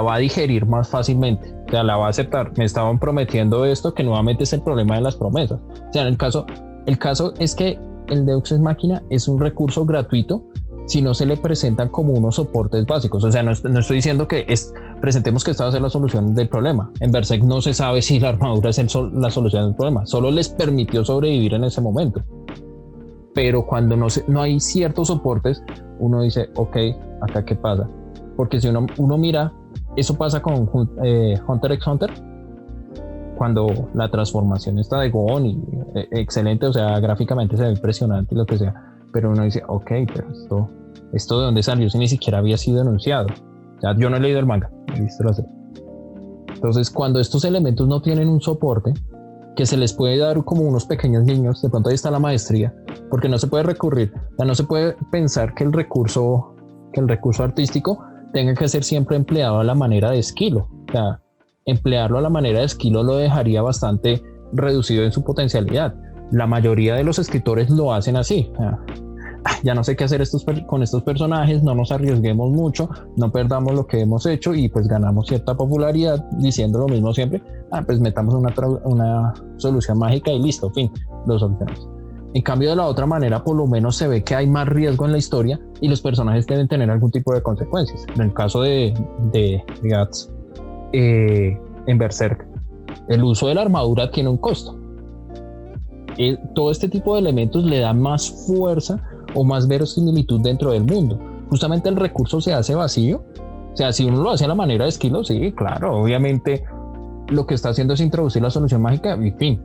va a digerir más fácilmente, o sea, la va a aceptar. Me estaban prometiendo esto, que nuevamente es el problema de las promesas. O sea, el caso es que el Deus Ex Machina es un recurso gratuito si no se le presentan como unos soportes básicos. O sea, no estoy diciendo que presentemos que esta va a ser la solución del problema. En Berserk no se sabe si la armadura es la solución del problema, solo les permitió sobrevivir en ese momento. Pero cuando no hay ciertos soportes, uno dice, ok, ¿acá qué pasa? Porque si uno mira, eso pasa con Hunter x Hunter, cuando la transformación está de Gon y excelente, o sea, gráficamente se ve impresionante y lo que sea, pero uno dice, ok, pero esto de dónde salió si ni siquiera había sido anunciado. O sea, yo no he leído el manga, he visto la serie. Entonces, cuando estos elementos no tienen un soporte, que se les puede dar como unos pequeños guiños, de pronto ahí está la maestría, porque no se puede recurrir, o sea, no se puede pensar que el recurso artístico tenga que ser siempre empleado a la manera de Esquilo. O sea, emplearlo a la manera de Esquilo lo dejaría bastante reducido en su potencialidad. La mayoría de los escritores lo hacen así. O sea, ya no sé qué hacer con estos personajes, no nos arriesguemos mucho, no perdamos lo que hemos hecho y pues ganamos cierta popularidad diciendo lo mismo siempre. Pues metamos una solución mágica y listo, fin, lo solucionamos. En cambio, de la otra manera, por lo menos se ve que hay más riesgo en la historia y los personajes deben tener algún tipo de consecuencias. En el caso de Guts, en Berserk, el uso de la armadura tiene un costo. Todo este tipo de elementos le da más fuerza o más verosimilitud dentro del mundo. Justamente el recurso se hace vacío. O sea, si uno lo hace a la manera de Esquilo, sí, claro, obviamente lo que está haciendo es introducir la solución mágica y fin.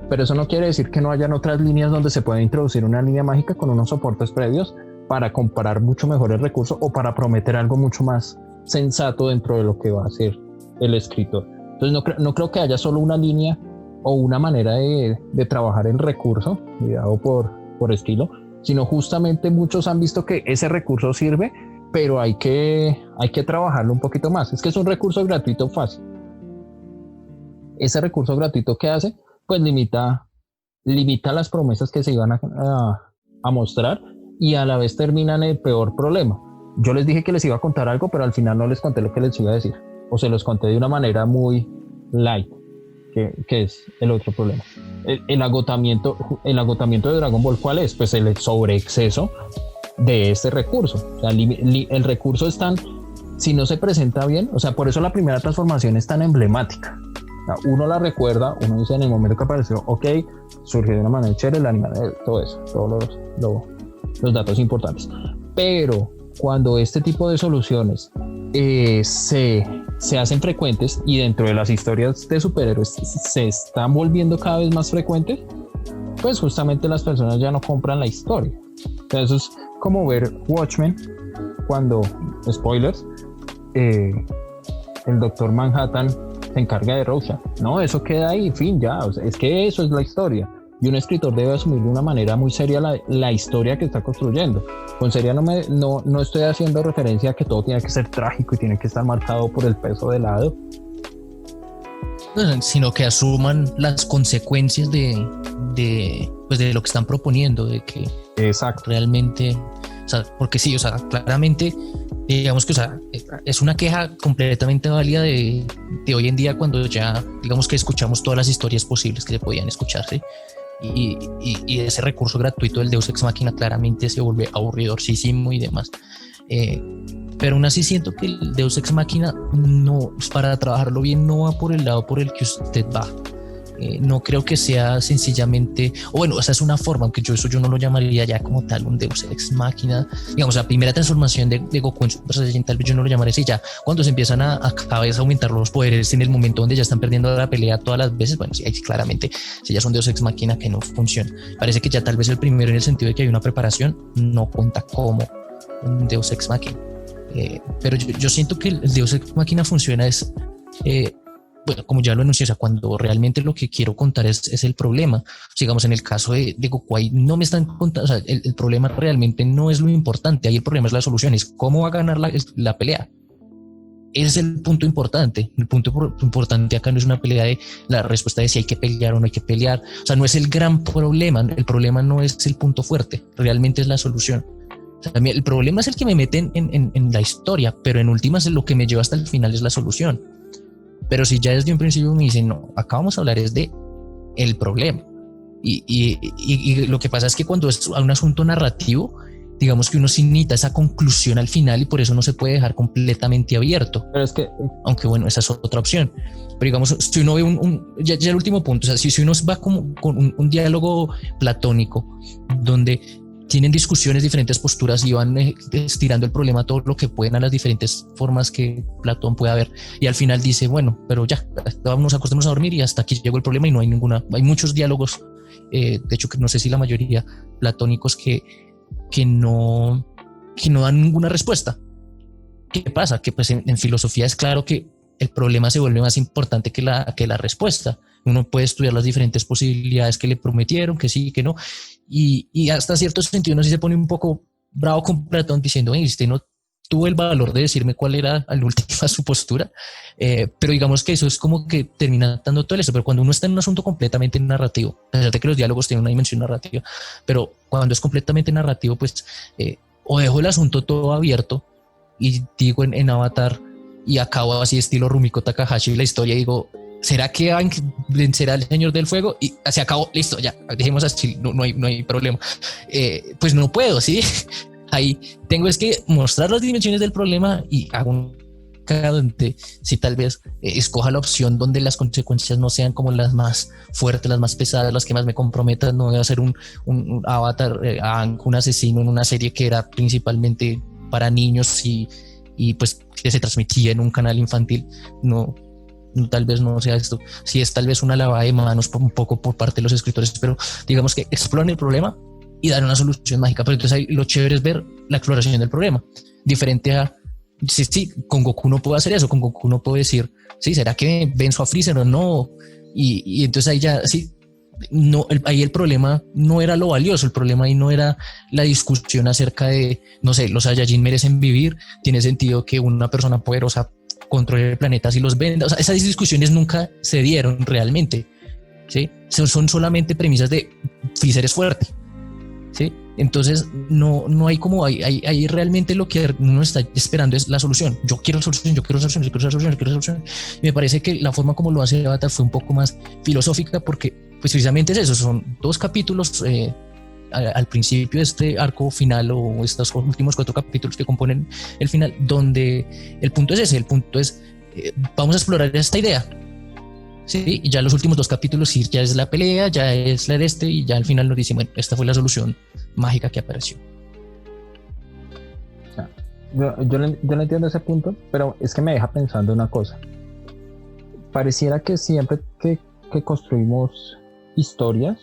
Pero eso no quiere decir que no hayan otras líneas donde se pueda introducir una línea mágica con unos soportes previos para comparar mucho mejor el recurso o para prometer algo mucho más sensato dentro de lo que va a hacer el escritor. Entonces no creo que haya solo una línea o una manera de trabajar el recurso guiado por Esquilo, sino justamente muchos han visto que ese recurso sirve, pero hay que trabajarlo un poquito más. Es que es un recurso gratuito fácil. Ese recurso gratuito que hace, pues limita las promesas que se iban a mostrar y a la vez terminan el peor problema. Yo les dije que les iba a contar algo, pero al final no les conté lo que les iba a decir. o se los conté de una manera muy light, que es el otro problema. El agotamiento de Dragon Ball, ¿cuál es? Pues el sobreexceso de este recurso. O sea, el recurso es tan, si no se presenta bien, o sea, por eso la primera transformación es tan emblemática. O sea, uno la recuerda, uno dice en el momento que apareció, ok, surgió de una manera chévere, la animación, todo eso, todos los datos importantes. Pero cuando este tipo de soluciones se hacen frecuentes y dentro de las historias de superhéroes se están volviendo cada vez más frecuentes, pues justamente las personas ya no compran la historia. Entonces es como ver Watchmen cuando, spoilers, el Doctor Manhattan se encarga de Rorschach. No, eso queda ahí, fin, ya. O sea, es que eso es la historia. Y un escritor debe asumir de una manera muy seria la historia que está construyendo. Con seria no estoy haciendo referencia a que todo tiene que ser trágico y tiene que estar marcado por el peso del hado. Sino que asuman las consecuencias de lo que están proponiendo, de que exacto, realmente, o sea, porque sí, o sea, claramente, digamos que, o sea, es una queja completamente válida de hoy en día cuando ya, digamos que escuchamos todas las historias posibles que se podían escucharse. Y ese recurso gratuito del Deus Ex Machina claramente se vuelve aburridorcísimo y demás. Pero aún así siento que el Deus Ex Machina no, para trabajarlo bien, no va por el lado por el que usted va. No creo que sea sencillamente, o bueno, esa es una forma, aunque yo no lo llamaría ya como tal un Deus Ex Machina. Digamos, la primera transformación de Goku en Super Saiyan, tal vez yo no lo llamaría así. Ya cuando se empiezan a cada vez aumentar los poderes en el momento donde ya están perdiendo la pelea todas las veces, bueno, sí, ahí claramente si ya son Deus Ex Machina que no funciona. Parece que ya tal vez el primero, en el sentido de que hay una preparación, no cuenta como un Deus Ex Machina. Pero yo siento que el Deus Ex Machina funciona es bueno, como ya lo enuncié, o sea, cuando realmente lo que quiero contar es el problema. Digamos, en el caso de Goku, ahí no me están contando, o sea, el problema realmente no es lo importante, ahí el problema es la solución, es cómo va a ganar la pelea. Ese es el punto importante. El punto importante acá no es una pelea de la respuesta de si hay que pelear o no hay que pelear. O sea, no es el gran problema, el problema no es el punto fuerte, realmente es la solución. O sea, el problema es el que me meten en la historia, pero en últimas lo que me lleva hasta el final es la solución. Pero si ya desde un principio me dicen, no, acá vamos a hablar es de el problema. Y lo que pasa es que cuando es un asunto narrativo, digamos que uno sí necesita esa conclusión al final y por eso no se puede dejar completamente abierto. Pero es que, aunque bueno, esa es otra opción. Pero digamos, si uno ve ya el último punto, o sea, si uno va como con un diálogo platónico donde tienen discusiones, diferentes posturas y van estirando el problema todo lo que pueden a las diferentes formas que Platón pueda ver, y al final dice, bueno, pero ya, vamos, acostémonos a dormir y hasta aquí llegó el problema y no hay hay muchos diálogos, de hecho que no sé si la mayoría platónicos que no dan ninguna respuesta. ¿Qué pasa? Que pues en filosofía es claro que el problema se vuelve más importante que la respuesta. Uno puede estudiar las diferentes posibilidades que le prometieron, que sí, que no, y hasta cierto sentido uno sí se pone un poco bravo con Platón diciendo, usted no tuvo el valor de decirme cuál era al última su postura, pero digamos que eso es como que termina dando todo eso. Pero cuando uno está en un asunto completamente narrativo, a pesar de que los diálogos tienen una dimensión narrativa, pero cuando es completamente narrativo, pues o dejo el asunto todo abierto y digo en Avatar y acabo así estilo Rumiko Takahashi la historia y digo, ¿será que vencerá el Señor del Fuego? Y se acabó, listo, ya, dejemos así, no hay problema. Pues no puedo, ¿sí? Ahí tengo es que mostrar las dimensiones del problema y hago un donde si tal vez escoja la opción donde las consecuencias no sean como las más fuertes, las más pesadas, las que más me comprometan. No voy a hacer un Avatar, un asesino en una serie que era principalmente para niños y pues que se transmitía en un canal infantil. No, tal vez no sea esto. Sí es tal vez una lavada de manos un poco por parte de los escritores, pero digamos que exploran el problema y dan una solución mágica. Pero entonces ahí lo chévere es ver la exploración del problema, diferente a sí, con Goku no puedo hacer eso, con Goku no puedo decir, sí, ¿será que venzo a Freezer o no? Y entonces ahí ya, sí, no, ahí el problema no era lo valioso, el problema ahí no era la discusión acerca de, no sé, los Saiyajin merecen vivir, tiene sentido que una persona poderosa controle el planeta si los venda, o sea, esas discusiones nunca se dieron realmente, ¿sí? Son solamente premisas de Freezer es fuerte, ¿sí? Entonces no hay como, hay realmente lo que uno está esperando es la solución. Yo quiero solución, yo quiero solución, yo quiero solución, yo quiero solución. Y me parece que la forma como lo hace Avatar fue un poco más filosófica porque pues precisamente es eso, son 2 capítulos al principio de este arco final o estos últimos 4 capítulos que componen el final, donde el punto es ese, el punto es vamos a explorar esta idea. Sí, y ya los últimos 2 capítulos sí, ya es la pelea, ya es la de este y ya al final nos dicen, bueno, esta fue la solución mágica que apareció. Yo no entiendo ese punto, pero es que me deja pensando una cosa. Pareciera que siempre que construimos historias,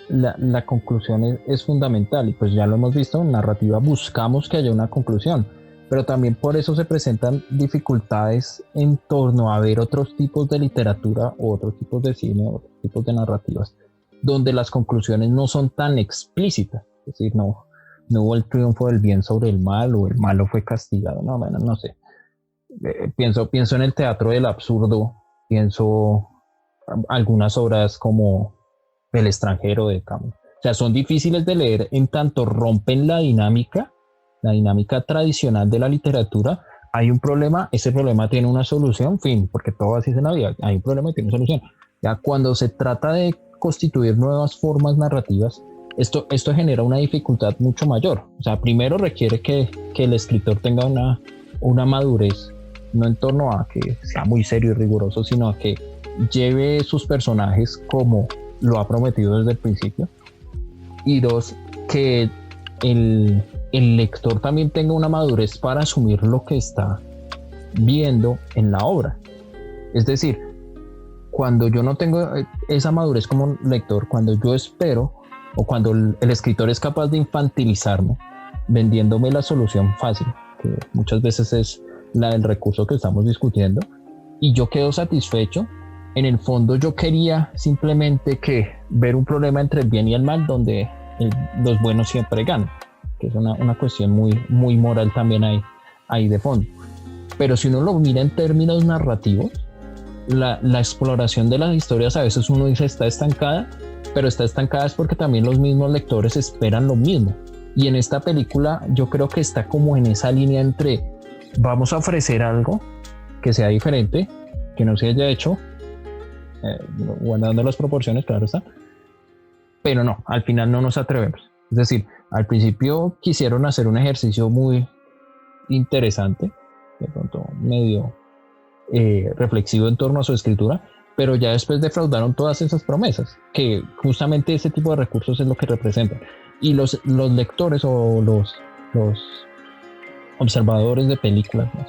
la conclusión es fundamental y pues ya lo hemos visto, en narrativa buscamos que haya una conclusión, pero también por eso se presentan dificultades en torno a ver otros tipos de literatura o otros tipos de cine o otros tipos de narrativas donde las conclusiones no son tan explícitas, es decir, no hubo el triunfo del bien sobre el mal o el malo fue castigado, no sé. Pienso en el teatro del absurdo, pienso algunas obras como El extranjero de Camus. O sea, son difíciles de leer en tanto rompen la dinámica tradicional de la literatura. Hay un problema, ese problema tiene una solución, fin, porque todo así es en la vida, hay un problema y tiene una solución. Ya cuando se trata de constituir nuevas formas narrativas, esto genera una dificultad mucho mayor. O sea, primero requiere que el escritor tenga una madurez, no en torno a que sea muy serio y riguroso, sino a que lleve sus personajes como lo ha prometido desde el principio. Y 2, que el lector también tenga una madurez para asumir lo que está viendo en la obra. Es decir, cuando yo no tengo esa madurez como lector, cuando yo espero o cuando el escritor es capaz de infantilizarme vendiéndome la solución fácil, que muchas veces es la del recurso que estamos discutiendo, y yo quedo satisfecho, en el fondo yo quería simplemente ver un problema entre el bien y el mal donde los buenos siempre ganan, que es una cuestión muy moral también ahí de fondo. Pero si uno lo mira en términos narrativos, la exploración de las historias a veces uno dice está estancada, pero está estancada es porque también los mismos lectores esperan lo mismo. Y en esta película yo creo que está como en esa línea entre vamos a ofrecer algo que sea diferente, que no se haya hecho, guardando las proporciones, claro está, pero no, al final no nos atrevemos. Es decir, al principio quisieron hacer un ejercicio muy interesante, de pronto medio reflexivo en torno a su escritura, pero ya después defraudaron todas esas promesas, que justamente ese tipo de recursos es lo que representan. Y los lectores o los observadores de películas, ¿no?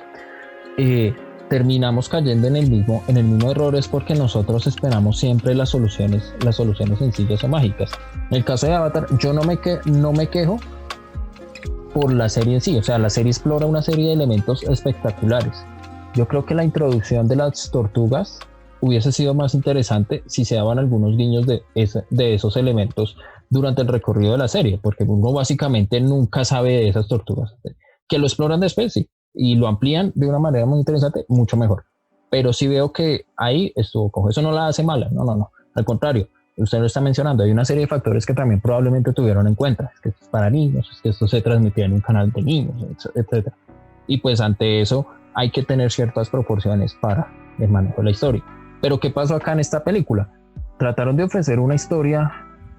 Terminamos cayendo en el mismo error, es porque nosotros esperamos siempre las soluciones sencillas o mágicas. En el caso de Avatar, yo no me quejo por la serie en sí, o sea, la serie explora una serie de elementos espectaculares. Yo creo que la introducción de las tortugas hubiese sido más interesante si se daban algunos guiños de esos elementos durante el recorrido de la serie, porque uno básicamente nunca sabe de esas tortugas. Que lo exploran después, sí, y lo amplían de una manera muy interesante, mucho mejor. Pero sí veo que ahí estuvo cojo. Eso no la hace mala, no. Al contrario, usted lo está mencionando, hay una serie de factores que también probablemente tuvieron en cuenta. Es que esto es para niños, es que esto se transmitía en un canal de niños, etc. Y pues ante eso hay que tener ciertas proporciones para el manejo de la historia. Pero ¿qué pasó acá en esta película? Trataron de ofrecer una historia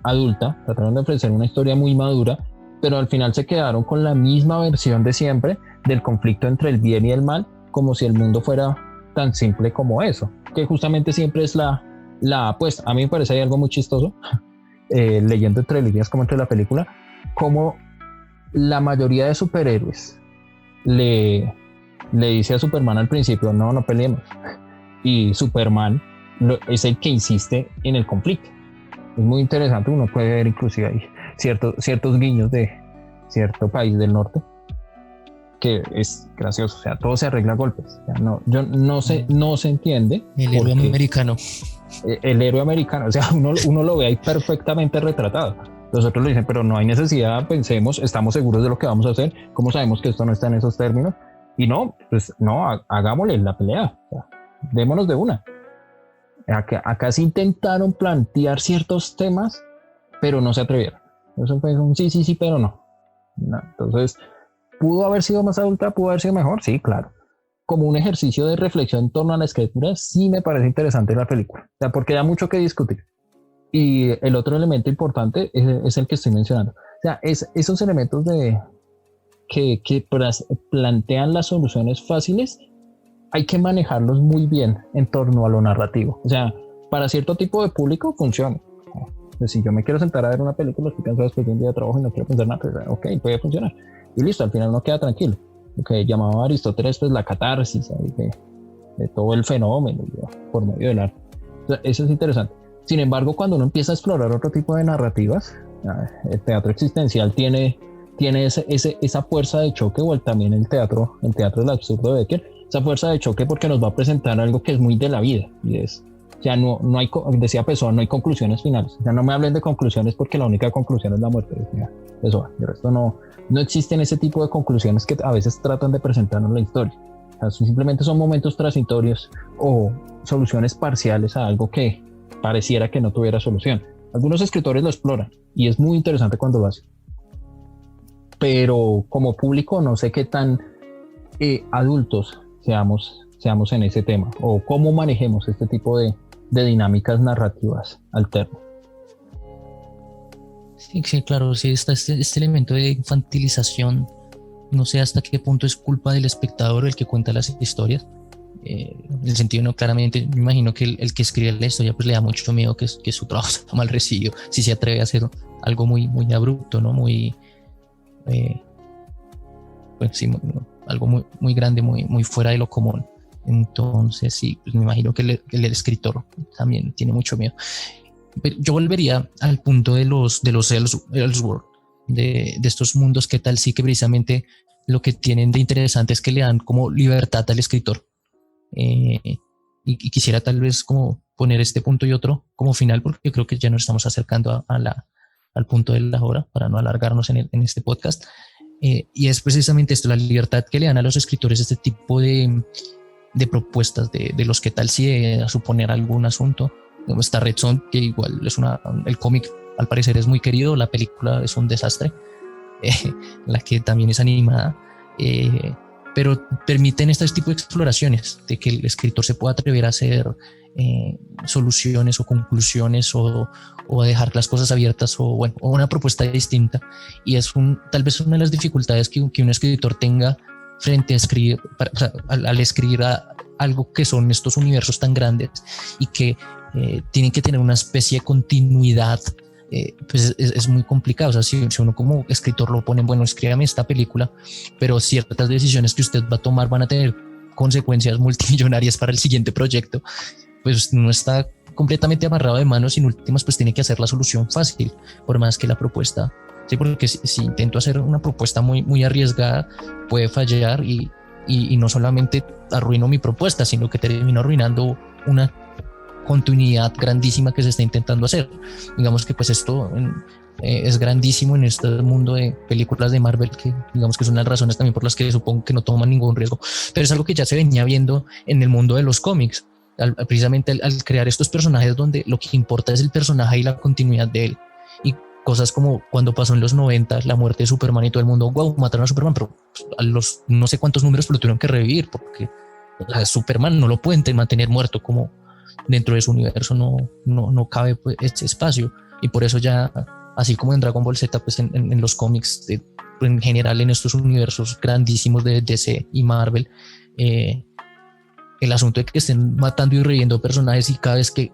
adulta, trataron de ofrecer una historia muy madura, pero al final se quedaron con la misma versión de siempre del conflicto entre el bien y el mal, como si el mundo fuera tan simple como eso, que justamente siempre es pues a mí me parece hay algo muy chistoso, leyendo entre líneas como entre la película, como la mayoría de superhéroes le dice a Superman al principio, no peleemos, y Superman es el que insiste en el conflicto. Es muy interesante, uno puede ver inclusive ahí ciertos guiños de cierto país del norte, que es gracioso, o sea, todo se arregla a golpes. O sea, no se entiende. El héroe americano. El héroe americano, o sea, uno lo ve ahí perfectamente retratado. Los otros le dicen, pero no hay necesidad, pensemos, estamos seguros de lo que vamos a hacer, ¿cómo sabemos que esto no está en esos términos? Y no, pues no, hagámosle la pelea, o sea, démonos de una. Acá se intentaron plantear ciertos temas, pero no se atrevieron. Eso fue un sí, sí, sí, pero no. No, entonces, ¿pudo haber sido más adulta? ¿Pudo haber sido mejor? Sí, claro. Como un ejercicio de reflexión en torno a la escritura, sí me parece interesante la película. O sea, porque hay mucho que discutir. Y el otro elemento importante es el que estoy mencionando. O sea, esos elementos que plantean las soluciones fáciles, hay que manejarlos muy bien en torno a lo narrativo. O sea, para cierto tipo de público funciona. Si yo me quiero sentar a ver una película, estoy cansado después de un día de trabajo y no quiero pensar nada, pues, ok, puede funcionar. Y listo, al final uno queda tranquilo. Lo que llamaba Aristóteles, pues la catarsis, de todo el fenómeno, por medio del arte. O sea, eso es interesante. Sin embargo, cuando uno empieza a explorar otro tipo de narrativas, el teatro existencial tiene esa fuerza de choque, o también el teatro del absurdo de Becker, esa fuerza de choque porque nos va a presentar algo que es muy de la vida, y es, ya no hay, decía Pessoa, no hay conclusiones finales. O sea, no me hablen de conclusiones porque la única conclusión es la muerte. Decía Pessoa. El resto no existen ese tipo de conclusiones que a veces tratan de presentarnos la historia. O sea, simplemente son momentos transitorios o soluciones parciales a algo que pareciera que no tuviera solución. Algunos escritores lo exploran y es muy interesante cuando lo hacen. Pero como público no sé qué tan adultos seamos en ese tema o cómo manejemos este tipo de dinámicas narrativas alternas. Sí, claro, sí, está este elemento de infantilización. No sé hasta qué punto es culpa del espectador el que cuenta las historias. En el sentido, no, claramente me imagino que el que escribe la historia pues le da mucho miedo que su trabajo sea mal recibido si se atreve a hacer algo muy, muy abrupto, ¿no? Muy, pues sí, algo muy, muy grande, muy, muy fuera de lo común. Entonces sí, pues me imagino que el escritor también tiene mucho miedo. Pero yo volvería al punto de los Elseworld, de estos mundos que tal sí que precisamente lo que tienen de interesante es que le dan como libertad al escritor. Y quisiera tal vez como poner este punto y otro como final, porque yo creo que ya nos estamos acercando al punto de la hora para no alargarnos en este podcast. Y es precisamente esto, la libertad que le dan a los escritores este tipo de propuestas de los que tal si a suponer algún asunto. Está Red Son, que igual es el cómic al parecer es muy querido, la película es un desastre, la que también es animada, pero permiten este tipo de exploraciones, de que el escritor se pueda atrever a hacer soluciones o conclusiones o a dejar las cosas abiertas o una propuesta distinta. Y es tal vez una de las dificultades que un escritor tenga frente a escribir, al escribir algo que son estos universos tan grandes y que tienen que tener una especie de continuidad. Pues es muy complicado. O sea, si uno como escritor lo pone, bueno, escríbame esta película, pero ciertas decisiones que usted va a tomar van a tener consecuencias multimillonarias para el siguiente proyecto, pues no está completamente amarrado de manos y en últimas pues tiene que hacer la solución fácil, por más que la propuesta, sí, porque si intento hacer una propuesta muy, muy arriesgada, puede fallar y no solamente arruino mi propuesta, sino que termino arruinando una continuidad grandísima que se está intentando hacer. Digamos que pues esto es grandísimo en este mundo de películas de Marvel, que digamos que son las razones también por las que supongo que no toman ningún riesgo, pero es algo que ya se venía viendo en el mundo de los cómics, precisamente al crear estos personajes donde lo que importa es el personaje y la continuidad de él. Y cosas como cuando pasó en los 90 la muerte de Superman y todo el mundo, wow, mataron a Superman, pero a los no sé cuántos números lo tuvieron que revivir porque a Superman no lo pueden mantener muerto, como dentro de su universo no cabe pues, este espacio. Y por eso ya, así como en Dragon Ball Z, pues en los cómics, en general en estos universos grandísimos de DC y Marvel, el asunto de que estén matando y reviviendo personajes, y cada vez que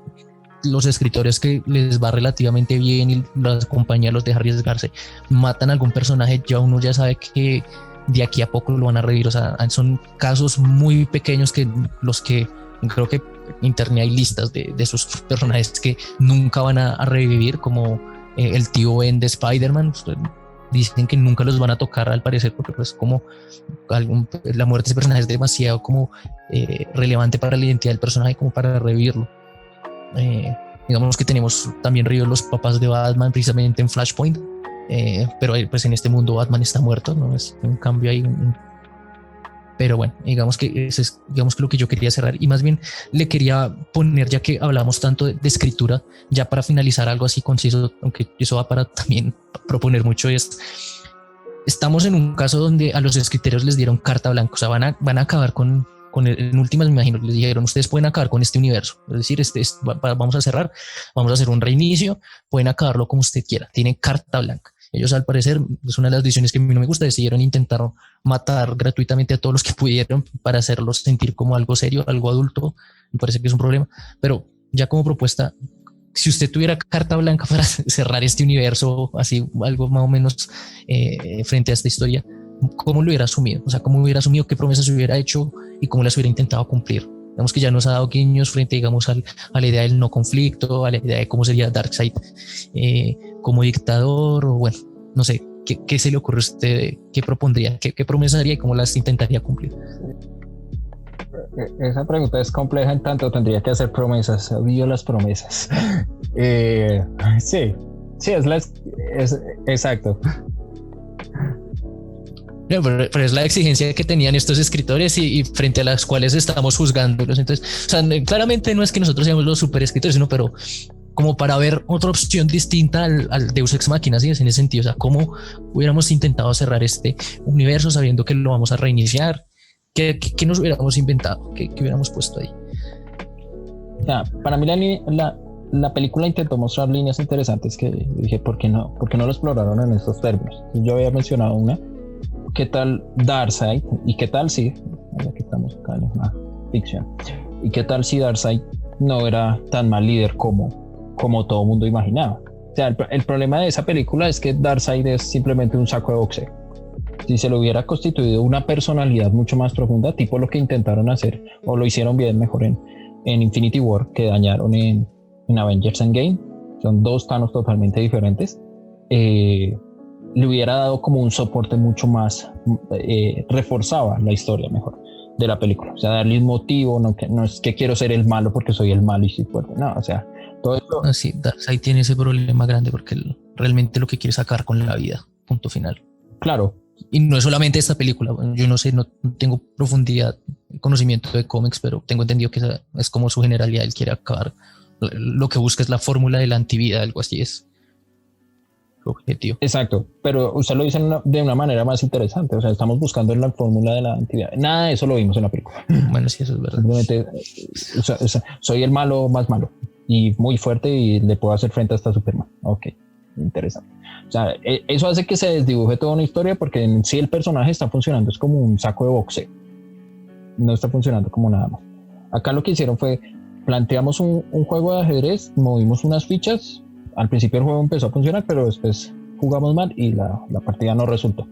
los escritores que les va relativamente bien y las compañías los deja arriesgarse, matan a algún personaje, ya uno ya sabe que de aquí a poco lo van a revivir. O sea, son casos muy pequeños que los que creo que en internet hay listas de esos personajes que nunca van a revivir, como el tío Ben de Spider-Man. Dicen que nunca los van a tocar al parecer, porque pues como la muerte de ese personaje es demasiado como relevante para la identidad del personaje como para revivirlo. Digamos que tenemos también revivido los papás de Batman precisamente en Flashpoint, pero pues en este mundo Batman está muerto, ¿no? Es un cambio ahí, Pero bueno, digamos que ese es digamos que lo que yo quería cerrar, y más bien le quería poner, ya que hablamos tanto de escritura, ya para finalizar algo así conciso, aunque eso va para también proponer mucho, es estamos en un caso donde a los escritores les dieron carta blanca, o sea, van a acabar con en últimas, me imagino, les dijeron, ustedes pueden acabar con este universo, es decir, vamos a cerrar, vamos a hacer un reinicio, pueden acabarlo como usted quiera, tienen carta blanca. Ellos, al parecer, es una de las decisiones que a mí no me gusta, decidieron intentar matar gratuitamente a todos los que pudieron para hacerlos sentir como algo serio, algo adulto. Me parece que es un problema, pero ya como propuesta, si usted tuviera carta blanca para cerrar este universo, así algo más o menos frente a esta historia, ¿cómo lo hubiera asumido? O sea, ¿cómo hubiera asumido, qué promesas hubiera hecho y cómo las hubiera intentado cumplir? Digamos que ya nos ha dado guiños frente, digamos, a la idea del no conflicto, a la idea de cómo sería Darkseid como dictador, o bueno, no sé, ¿qué se le ocurre a usted? ¿Qué propondría? ¿Qué promesas haría y cómo las intentaría cumplir? Esa pregunta es compleja, en tanto tendría que hacer promesas. Odio las promesas. Sí, es exacto. No, pero es la exigencia que tenían estos escritores y frente a las cuales estamos juzgándolos. Entonces, o sea, claramente no es que nosotros seamos los super escritores, sino pero como para ver otra opción distinta al Deus Ex Machina, ¿sí? Es en ese sentido. O sea, cómo hubiéramos intentado cerrar este universo sabiendo que lo vamos a reiniciar. ¿Qué nos hubiéramos inventado? ¿Qué hubiéramos puesto ahí? Para mí la película intentó mostrar líneas interesantes que dije, ¿por qué no lo exploraron en estos términos? Yo había mencionado una. ¿Qué tal Darkseid? ¿Y qué tal si, ya que estamos acá en una ficción, y qué tal si Darkseid no era tan mal líder como todo mundo imaginaba? O sea, el problema de esa película es que Darkseid es simplemente un saco de boxeo. Si se le hubiera constituido una personalidad mucho más profunda, tipo lo que intentaron hacer, o lo hicieron bien mejor en Infinity War, que dañaron en Avengers Endgame, son dos Thanos totalmente diferentes, le hubiera dado como un soporte mucho más, reforzaba la historia mejor de la película. O sea, darle un motivo, no es que quiero ser el malo porque soy el malo y soy fuerte, no, o sea, todo eso. Así, Darkseid tiene ese problema grande porque realmente lo que quiere sacar con la vida, punto final. Claro. Y no es solamente esta película, yo no sé, no tengo profundidad, conocimiento de cómics, pero tengo entendido que es como su generalidad, él quiere acabar, lo que busca es la fórmula de la antivida, algo así es su objetivo. Exacto, pero usted lo dice de una manera más interesante, o sea, estamos buscando la fórmula de la antivida, nada de eso lo vimos en la película. Bueno, sí, eso es verdad. Simplemente, o sea, soy el malo más malo y muy fuerte y le puedo hacer frente hasta Superman. Ok, interesante. O sea, eso hace que se desdibuje toda una historia porque en sí el personaje está funcionando, es como un saco de boxeo. No está funcionando como nada más. Acá lo que hicieron fue, planteamos un juego de ajedrez, movimos unas fichas, al principio el juego empezó a funcionar, pero después jugamos mal y la partida no resultó.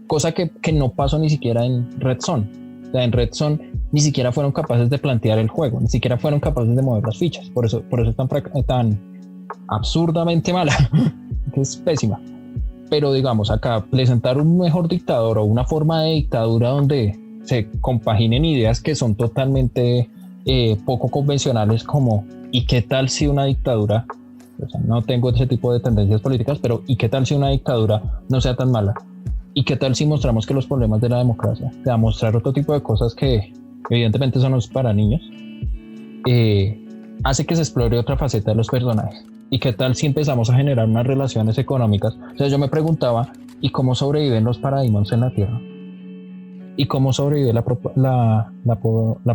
Cosa que no pasó ni siquiera en Red Son. O sea, en Red Son ni siquiera fueron capaces de plantear el juego, ni siquiera fueron capaces de mover las fichas. Por eso es tan absurdamente mala. Que es pésima, pero digamos acá presentar un mejor dictador o una forma de dictadura donde se compaginen ideas que son totalmente poco convencionales, como ¿y qué tal si una dictadura, o sea, no tengo ese tipo de tendencias políticas, pero ¿y qué tal si una dictadura no sea tan mala? ¿Y qué tal si mostramos que los problemas de la democracia, de mostrar otro tipo de cosas que evidentemente son para niños, hace que se explore otra faceta de los personajes? ¿Y qué tal si empezamos a generar unas relaciones económicas? O sea, yo me preguntaba, ¿y cómo sobreviven los Parademons en la Tierra? ¿Y cómo sobrevive la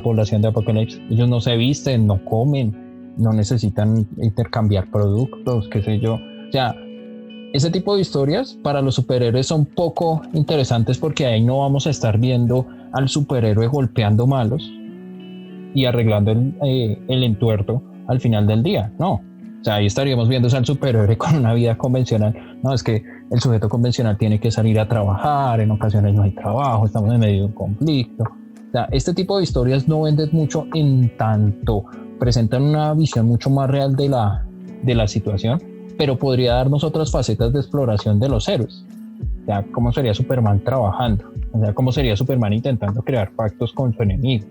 población de Apocalipsis? Ellos no se visten, no comen, no necesitan intercambiar productos, qué sé yo. O sea, ese tipo de historias para los superhéroes son poco interesantes porque ahí no vamos a estar viendo al superhéroe golpeando malos y arreglando el entuerto al final del día, no. O sea, ahí estaríamos viendo al superhéroe con una vida convencional. No, es que el sujeto convencional tiene que salir a trabajar, en ocasiones no hay trabajo, estamos en medio de un conflicto. O sea, este tipo de historias no venden mucho, en tanto presentan una visión mucho más real de la situación, pero podría darnos otras facetas de exploración de los héroes. O sea, cómo sería Superman trabajando, o sea, cómo sería Superman intentando crear pactos con su enemigo.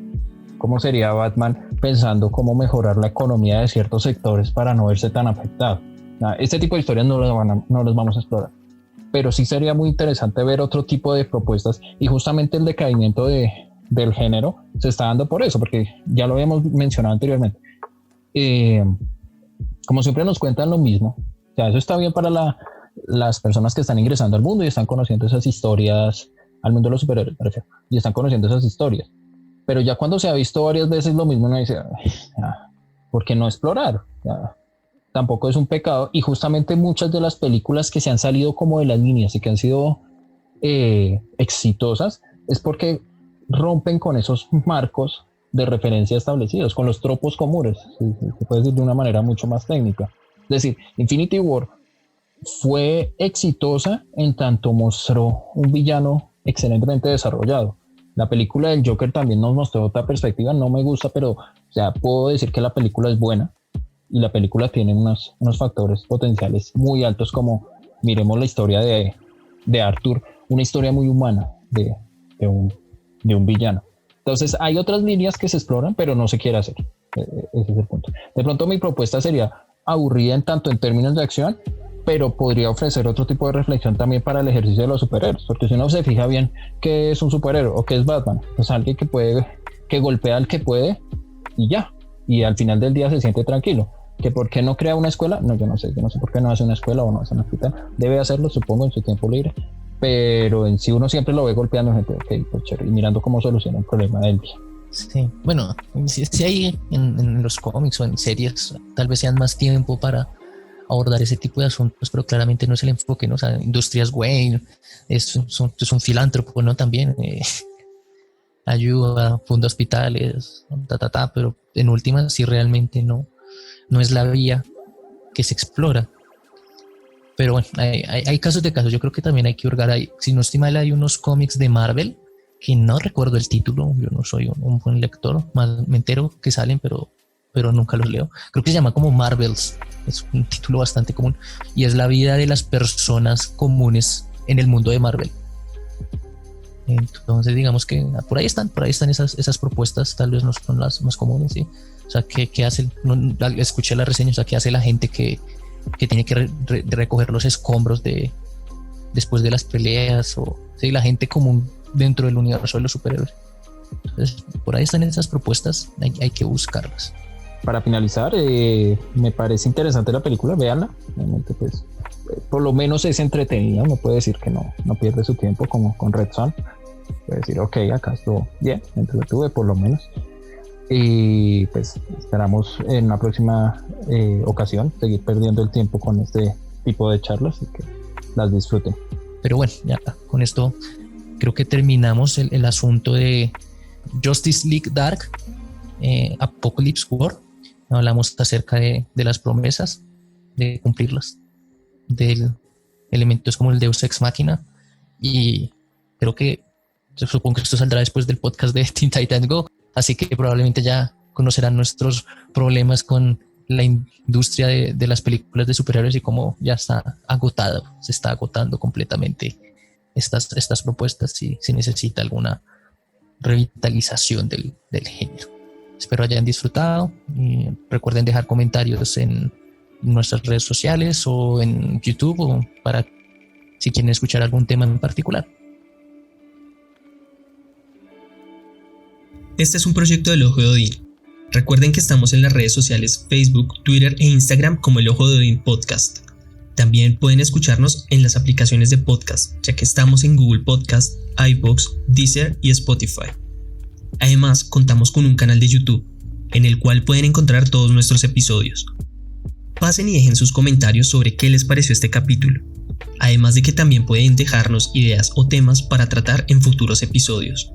¿Cómo sería Batman pensando cómo mejorar la economía de ciertos sectores para no verse tan afectado? Este tipo de historias no las vamos a explorar. Pero sí sería muy interesante ver otro tipo de propuestas y justamente el decaimiento de del género se está dando por eso, porque ya lo habíamos mencionado anteriormente. Como siempre nos cuentan lo mismo, o sea, eso está bien para las personas que están ingresando al mundo y están conociendo esas historias, al mundo de los superhéroes, me refiero, y están conociendo esas historias. Pero ya cuando se ha visto varias veces lo mismo, uno dice, ¿por qué no explorar? Tampoco es un pecado. Y justamente muchas de las películas que se han salido como de las líneas y que han sido exitosas es porque rompen con esos marcos de referencia establecidos, con los tropos comunes, se puede decir de una manera mucho más técnica. Es decir, Infinity War fue exitosa en tanto mostró un villano excelentemente desarrollado. La película del Joker también nos mostró otra perspectiva, no me gusta, pero o sea, puedo decir que la película es buena y la película tiene unos factores potenciales muy altos, como miremos la historia de Arthur, una historia muy humana de un villano. Entonces hay otras líneas que se exploran, pero no se quiere hacer. Ese es el punto. De pronto mi propuesta sería aburrida en tanto en términos de acción, pero podría ofrecer otro tipo de reflexión también para el ejercicio de los superhéroes, porque si uno se fija bien qué es un superhéroe o qué es Batman, pues alguien que golpea al que puede y ya, y al final del día se siente tranquilo. ¿Que por qué no crea una escuela? No, yo no sé por qué no hace una escuela o no hace un hospital. Debe hacerlo, supongo, en su tiempo libre, pero en sí uno siempre lo ve golpeando gente, ok, pues chévere, y mirando cómo soluciona el problema del día. Sí, bueno, si hay en los cómics o en series, tal vez sean más tiempo para abordar ese tipo de asuntos, pero claramente no es el enfoque, ¿no? O sea, Industrias Wayne es un filántropo, ¿no? También ayuda, funda hospitales, pero en últimas sí realmente no es la vía que se explora. Pero bueno, hay casos de casos. Yo creo que también hay que hurgar ahí. Si no estoy mal, hay unos cómics de Marvel que no recuerdo el título. Yo no soy un buen lector, más me entero que salen, pero nunca los leo. Creo que se llama como Marvels, es un título bastante común y es la vida de las personas comunes en el mundo de Marvel. Entonces digamos que por ahí están esas propuestas, tal vez no son las más comunes, ¿sí? O sea, ¿qué hace? Escuché la reseña, o sea, ¿qué hace la gente que tiene que recoger los escombros después de las peleas? O ¿sí? La gente común dentro del universo de los superhéroes. Entonces, por ahí están esas propuestas, hay que buscarlas. Para finalizar, me parece interesante la película, véanla. Realmente, pues, por lo menos es entretenida, no puede decir que no pierde su tiempo como con Red Son. Puede decir, ok, acá estuvo bien, me entretuve por lo menos. Y pues esperamos en una próxima ocasión seguir perdiendo el tiempo con este tipo de charlas y que las disfruten. Pero bueno, ya con esto creo que terminamos el asunto de Justice League Dark, Apocalypse War. Hablamos acerca de las promesas, de cumplirlas, del elementos como el Deus Ex Machina, y creo que supongo que esto saldrá después del podcast de Teen Titans Go, así que probablemente ya conocerán nuestros problemas con la industria de las películas de superhéroes y cómo ya está agotado, se está agotando completamente estas propuestas y se necesita alguna revitalización del género. Espero hayan disfrutado y recuerden dejar comentarios en nuestras redes sociales o en YouTube o para si quieren escuchar algún tema en particular. Este es un proyecto del Ojo de Odín. Recuerden que estamos en las redes sociales Facebook, Twitter e Instagram como el Ojo de Odín Podcast. También pueden escucharnos en las aplicaciones de podcast, ya que estamos en Google Podcast, iVoox, Deezer y Spotify. Además, contamos con un canal de YouTube, en el cual pueden encontrar todos nuestros episodios. Pasen y dejen sus comentarios sobre qué les pareció este capítulo, además de que también pueden dejarnos ideas o temas para tratar en futuros episodios.